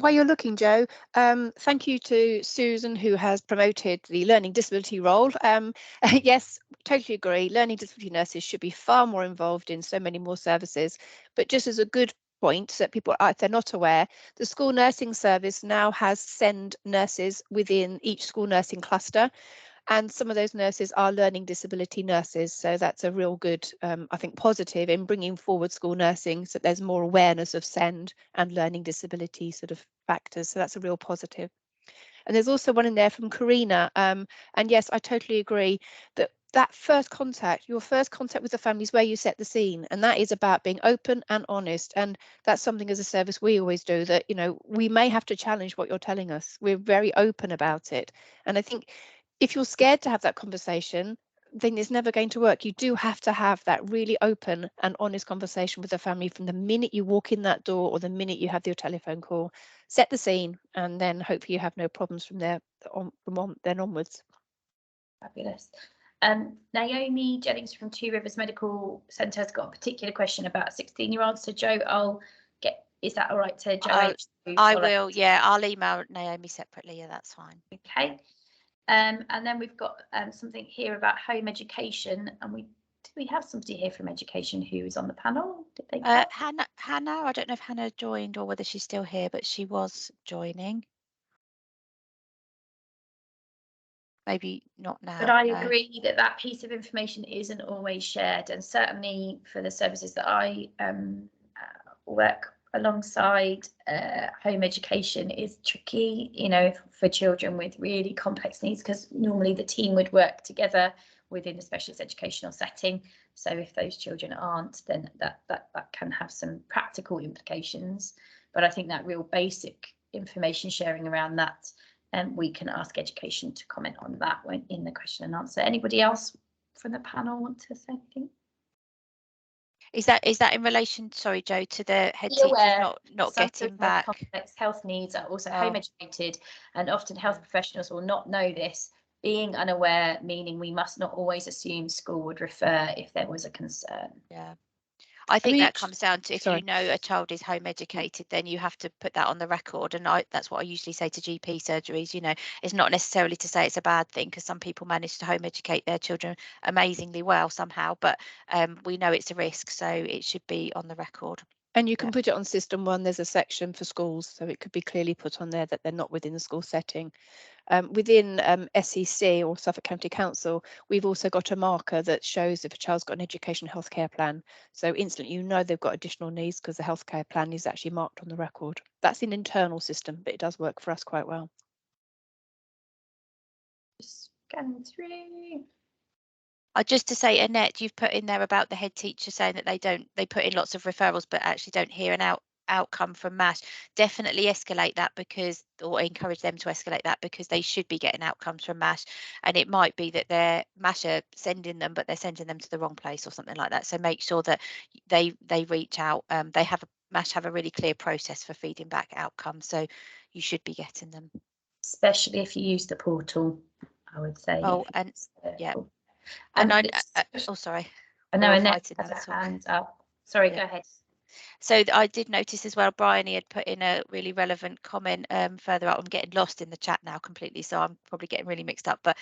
While you're looking, Jo, thank you to Susan, who has promoted the learning disability role. Yes, totally agree. Learning disability nurses should be far more involved in so many more services. But just as a good point that people, if they're not aware, the school nursing service now has SEND nurses within each school nursing cluster. And some of those nurses are learning disability nurses. So that's a real good, I think, positive in bringing forward school nursing, so there's more awareness of SEND and learning disability sort of factors. So that's a real positive. And there's also one in there from Karina. And yes, I totally agree that first contact, your first contact with the family is where you set the scene. And that is about being open and honest. And that's something as a service we always do, that, you know, we may have to challenge what you're telling us. We're very open about it. And I think if you're scared to have that conversation, then it's never going to work. You do have to have that really open and honest conversation with the family from the minute you walk in that door or the minute you have your telephone call. Set the scene, and then hopefully you have no problems from there then onwards. Fabulous. Naomi Jennings from Two Rivers Medical Centre has got a particular question about 16-year-olds. So Jo, I'll get, is that all right to Jo? I will, yeah, I'll email Naomi separately. Yeah, that's fine. Okay. And then we've got something here about home education, and do we have somebody here from education who is on the panel? Did they Hannah, I don't know if Hannah joined or whether she's still here, but she was joining. Maybe not now. But I agree that that piece of information isn't always shared, and certainly for the services that I work alongside, home education is tricky, you know, for children with really complex needs, because normally the team would work together within a specialist educational setting. So if those children aren't, then that can have some practical implications. But I think that real basic information sharing around that, and we can ask education to comment on that when in the question and answer. Anybody else from the panel want to say anything? Is that in relation, sorry, Jo, to the head teachers not getting back? Complex health needs are also home educated, and often health professionals will not know this. Being unaware, meaning we must not always assume school would refer if there was a concern. Yeah. I think that comes down to if you know a child is home educated, then you have to put that on the record. And that's what I usually say to GP surgeries. You know, it's not necessarily to say it's a bad thing, because some people manage to home educate their children amazingly well somehow, but we know it's a risk, so it should be on the record. And you can put it on System 1. There's a section for schools, so it could be clearly put on there that they're not within the school setting. Within SEC or Suffolk County Council, we've also got a marker that shows if a child's got an education healthcare plan. So instantly you know they've got additional needs because the healthcare plan is actually marked on the record. That's an internal system, but it does work for us quite well. Just scanning through. Just to say, Annette, you've put in there about the head teacher saying that they put in lots of referrals but actually don't hear an outcome from MASH. Definitely escalate that, or encourage them to escalate that, because they should be getting outcomes from MASH, and it might be that their MASH are sending them, but they're sending them to the wrong place or something like that. So make sure that they reach out. MASH have a really clear process for feeding back outcomes, so you should be getting them. Especially if you use the portal, I would say. Oh, and yeah. And sorry. I know Annette has her hand up. Sorry, go ahead. So I did notice as well, Bryony had put in a really relevant comment further up. I'm getting lost in the chat now completely, so I'm probably getting really mixed up. But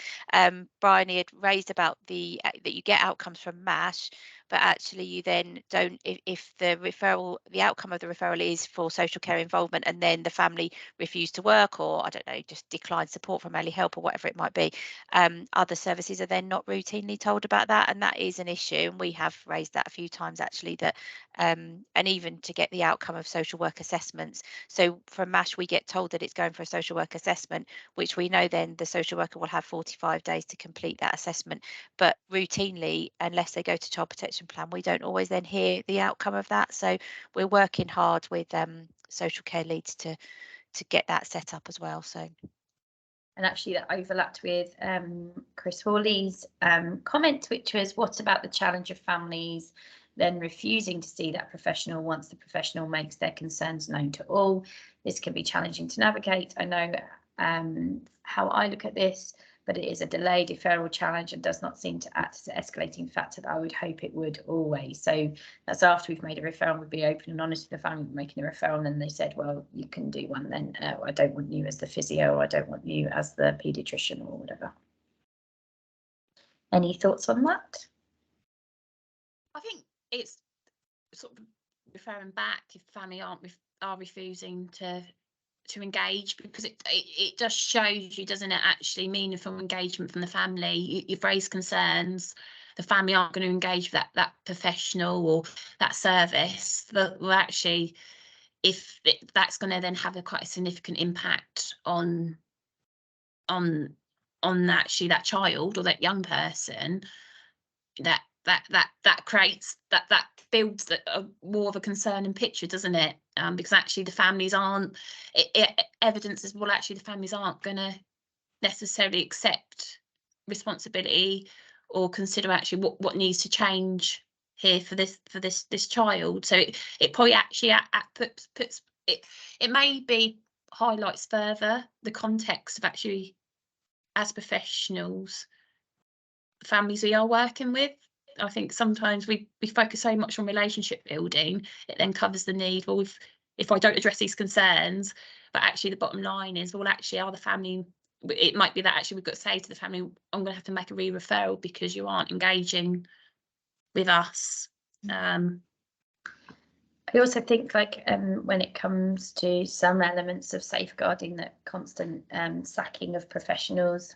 Bryony had raised about that you get outcomes from MASH, but actually you then don't, if the referral, the outcome of the referral is for social care involvement, and then the family refuse to work, or I don't know, just decline support from early help or whatever it might be, other services are then not routinely told about that, and that is an issue. And we have raised that a few times actually, that and even to get the outcome of social work assessments. So from MASH, we get told that it's going for a social work assessment, which we know then the social worker will have 45 days to complete that assessment. But routinely, unless they go to Child Protection Plan, we don't always then hear the outcome of that. So we're working hard with social care leads to get that set up as well. So. And actually that overlapped with Chris Hawley's comment, which was, what about the challenge of families then refusing to see that professional once the professional makes their concerns known to all? This can be challenging to navigate. I know how I look at this, but it is a delayed deferral challenge and does not seem to act as an escalating factor that I would hope it would always. So that's after we've made a referral, we'd be open and honest with the family making a referral, and then they said, well, you can do one then. I don't want you as the physio, or I don't want you as the paediatrician, or whatever. Any thoughts on that? I think it's sort of referring back if family are refusing to engage, because it just shows you, doesn't it, actually meaningful engagement from the family. You've raised concerns, the family aren't going to engage with that professional or that service. Well, actually, if that's going to then have quite a significant impact on actually that child or that young person, that creates that builds more of a concerning picture, doesn't it? Because actually the families aren't, evidence is, well, actually the families aren't going to necessarily accept responsibility or consider actually what needs to change here for this child. So it probably actually puts it maybe highlights further the context of actually, as professionals, families we are working with. I think sometimes we focus so much on relationship building, it then covers the need, well, if I don't address these concerns, but actually the bottom line is, well, actually, are the family, it might be that actually we've got to say to the family, I'm going to have to make a re-referral because you aren't engaging with us. I also think, like, when it comes to some elements of safeguarding, that constant sacking of professionals,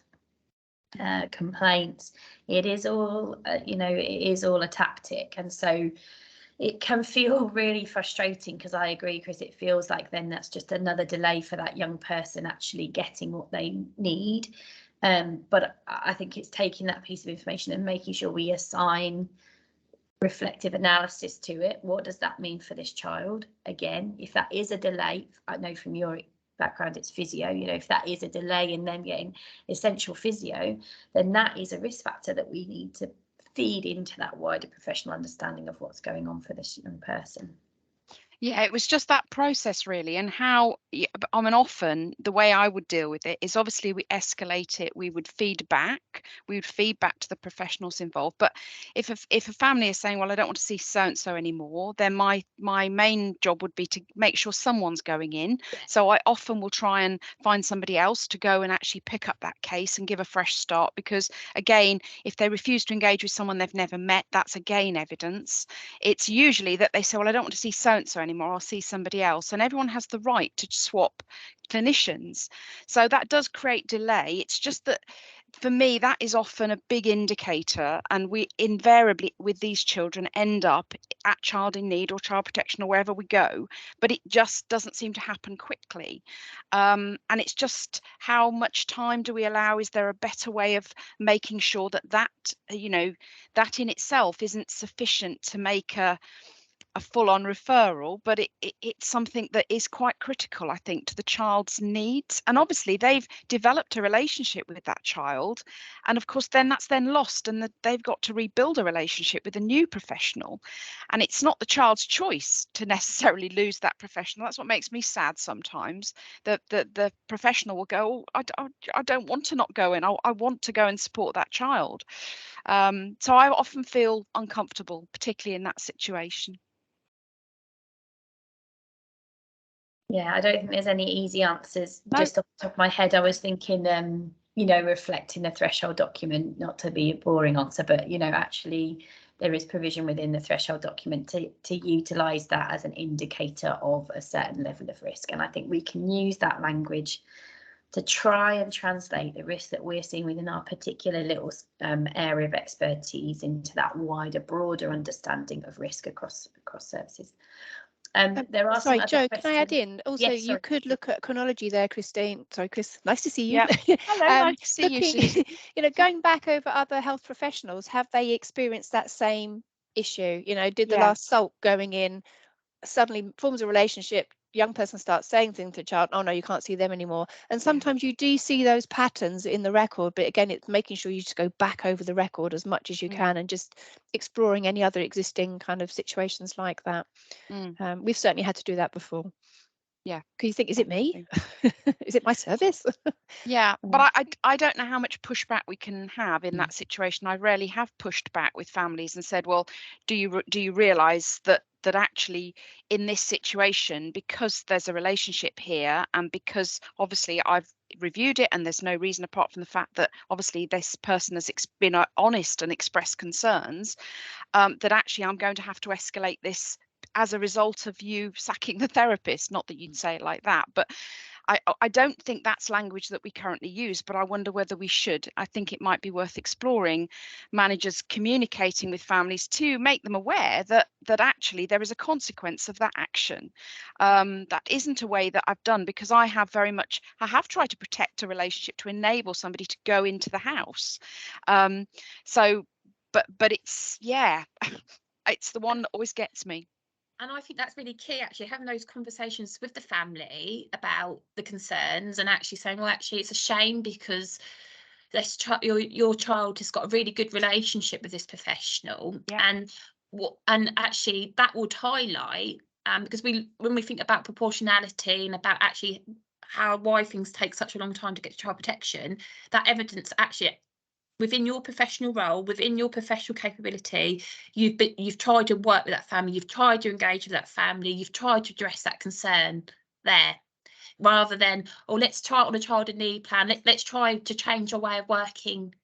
complaints, it is all it is all a tactic, and so it can feel really frustrating, because I agree, Chris, it feels like then that's just another delay for that young person actually getting what they need. But I think it's taking that piece of information and making sure we assign reflective analysis to it. What does that mean for this child? Again, if that is a delay, I know from your background it's physio, if that is a delay in them getting essential physio, then that is a risk factor that we need to feed into that wider professional understanding of what's going on for this young person. Yeah, it was just that process really, and how, I mean, often the way I would deal with it is, obviously we escalate it, we would feed back to the professionals involved. But if a family is saying, well, I don't want to see so-and-so anymore, then my main job would be to make sure someone's going in. So I often will try and find somebody else to go and actually pick up that case and give a fresh start, because again, if they refuse to engage with someone they've never met, that's again evidence. It's usually that they say, well, I don't want to see so-and-so anymore, I'll see somebody else, and everyone has the right to swap clinicians. So that does create delay. It's just that for me, that is often a big indicator, and we invariably with these children end up at Child in Need or Child Protection or wherever we go, but it just doesn't seem to happen quickly. And it's just, how much time do we allow? Is there a better way of making sure that that in itself isn't sufficient to make a full-on referral, but it's something that is quite critical, I think, to the child's needs. And obviously they've developed a relationship with that child, and of course then that's then lost, and they've got to rebuild a relationship with a new professional, and it's not the child's choice to necessarily lose that professional. That's what makes me sad sometimes, that the professional will go, oh, I don't want to not go in, I want to go and support that child. So I often feel uncomfortable, particularly in that situation. Yeah, I don't think there's any easy answers. No. Just off the top of my head, I was thinking, you know, reflecting the threshold document, not to be a boring answer, but, you know, actually there is provision within the threshold document to utilise that as an indicator of a certain level of risk. And I think we can use that language to try and translate the risk that we're seeing within our particular little area of expertise into that wider, broader understanding of risk across services. There are sorry, some Jo, other can I add questions. in? Also, Yes, you sorry. could look at chronology there, Christine. Sorry, Chris, nice to see you. Yeah. Hello, nice to see you, looking, Susie. you know, going back over other health professionals, have they experienced that same issue? You know, did the Yeah. last SALT going in suddenly forms a relationship, young person starts saying things to the child, oh no, you can't see them anymore. And sometimes you do see those patterns in the record, but again, it's making sure you just go back over the record as much as you can and just exploring any other existing kind of situations like that. We've certainly had to do that before. Yeah. Because you think, is it me? Is it my service? Yeah, but I don't know how much pushback we can have in that situation. I rarely have pushed back with families and said, well, do you realise that actually in this situation, because there's a relationship here, and because obviously I've reviewed it and there's no reason apart from the fact that obviously this person has been honest and expressed concerns, that actually I'm going to have to escalate this as a result of you sacking the therapist. Not that you'd say it like that, but I don't think that's language that we currently use, but I wonder whether we should. I think it might be worth exploring managers communicating with families to make them aware that actually there is a consequence of that action. That isn't a way that I've done, because I have tried to protect a relationship to enable somebody to go into the house. But it's, yeah, it's the one that always gets me. And I think that's really key, actually, having those conversations with the family about the concerns and actually saying, well, actually, it's a shame because your child has got a really good relationship with this professional. Yeah. And actually that would highlight, because when we think about proportionality and about actually why things take such a long time to get to child protection, that evidence actually within your professional role, within your professional capability, you've tried to work with that family, you've tried to engage with that family, you've tried to address that concern there, rather than, oh, let's try it on a child in need plan, let's try to change our way of working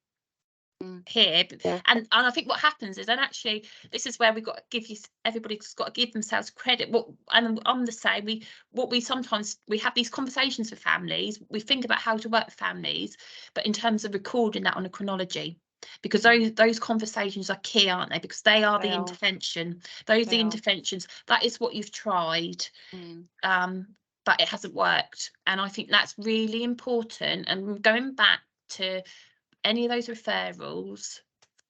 here. Yeah. And I think what happens is, and actually this is where we've got to everybody's got to give themselves credit. And I'm the same, we sometimes have these conversations with families, we think about how to work with families, but in terms of recording that on a chronology, because those conversations are key, aren't they? Because they are the intervention. Those are the interventions. That is what you've tried, but it hasn't worked. And I think that's really important. And going back to any of those referrals,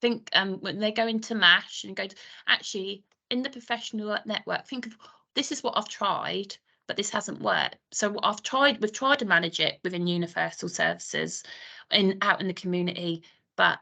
think when they go into MASH and go to, actually in the professional network, think of, this is what I've tried, but this hasn't worked. So what we've tried to manage it within universal services out in the community, but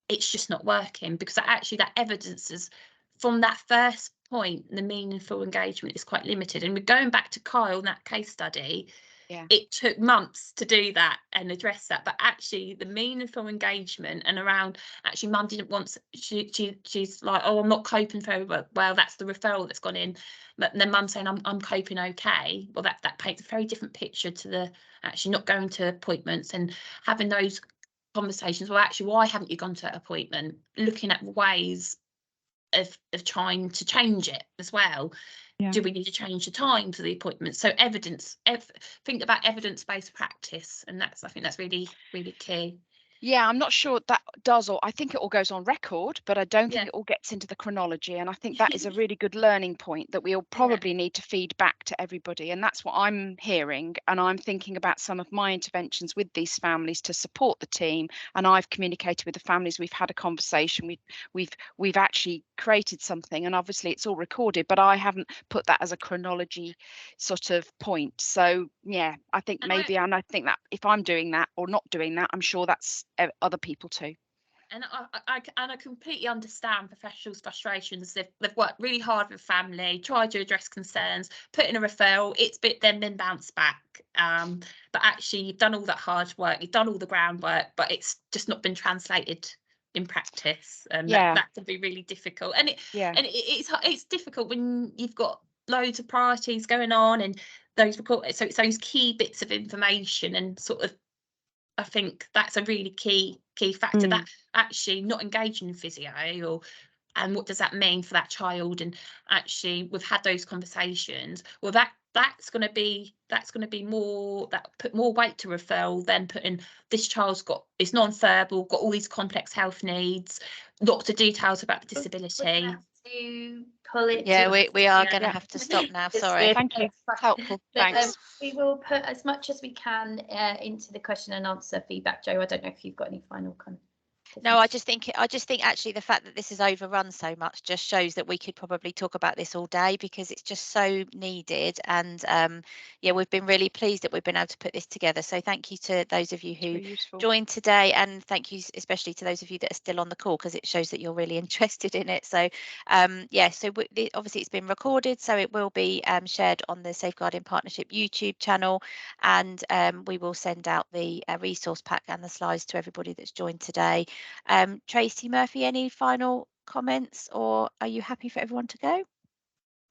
it's just not working, because actually that evidence is from that first point, the meaningful engagement is quite limited. And we're going back to Kyle in that case study. Yeah. It took months to do that and address that, but actually the meaningful engagement and around, actually mum didn't want, she's like, oh, I'm not coping very well, that's the referral that's gone in, but then mum saying I'm coping okay. Well, that paints a very different picture to the actually not going to appointments and having those conversations. Well, actually, why haven't you gone to an appointment? Looking at ways of trying to change it as well. Yeah. Do we need to change the time for the appointment? So think about evidence-based practice, and I think that's really, really key. Yeah, I'm not sure that does, or I think it all goes on record, but I don't think it all gets into the chronology. And I think that is a really good learning point that we'll probably need to feed back to everybody. And that's what I'm hearing. And I'm thinking about some of my interventions with these families to support the team. And I've communicated with the families. We've had a conversation. We've actually created something, and obviously it's all recorded, but I haven't put that as a chronology sort of point. So yeah, I think maybe, and I think that if I'm doing that or not doing that, I'm sure that's other people too. And I completely understand professionals' frustrations. They've worked really hard with family, tried to address concerns, put in a referral, it's then bounced back. But actually you've done all that hard work, you've done all the groundwork, but it's just not been translated in practice, and that can be really difficult. And it's difficult when you've got loads of priorities going on, and those so it's those key bits of information, and sort of I think that's a really key factor, that actually not engaging in physio, or and what does that mean for that child, and actually we've had those conversations. Well, that's going to be more, that put more weight to referral than putting this child's is non-verbal, got all these complex health needs, lots of details about the disability. To pull it. Yeah, we are going to have to stop now. Sorry. Thank you. Helpful. Thanks. We will put as much as we can into the question and answer feedback. Jo, I don't know if you've got any final comment. No, I just think actually the fact that this is overrun so much just shows that we could probably talk about this all day, because it's just so needed. And yeah, we've been really pleased that we've been able to put this together. So thank you to those of you who joined today, and thank you especially to those of you that are still on the call, because it shows that you're really interested in it. So yeah, so obviously it's been recorded, so it will be shared on the Safeguarding Partnership YouTube channel, and we will send out the resource pack and the slides to everybody that's joined today. Tracy Murphy, any final comments, or are you happy for everyone to go?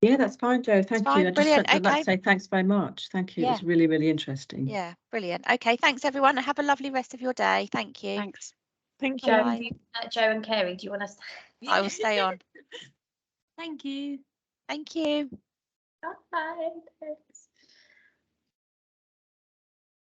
Yeah, that's fine, Jo. Thank you. I just Brilliant. would like to say thanks very much. Thank you. Yeah. It was really, really interesting. Yeah, brilliant. Okay, thanks everyone, and have a lovely rest of your day. Thank you. Thanks. Thank you. Jo and Kerry, do you want to stay? I will stay on. Thank you. Thank you. Bye. Thanks.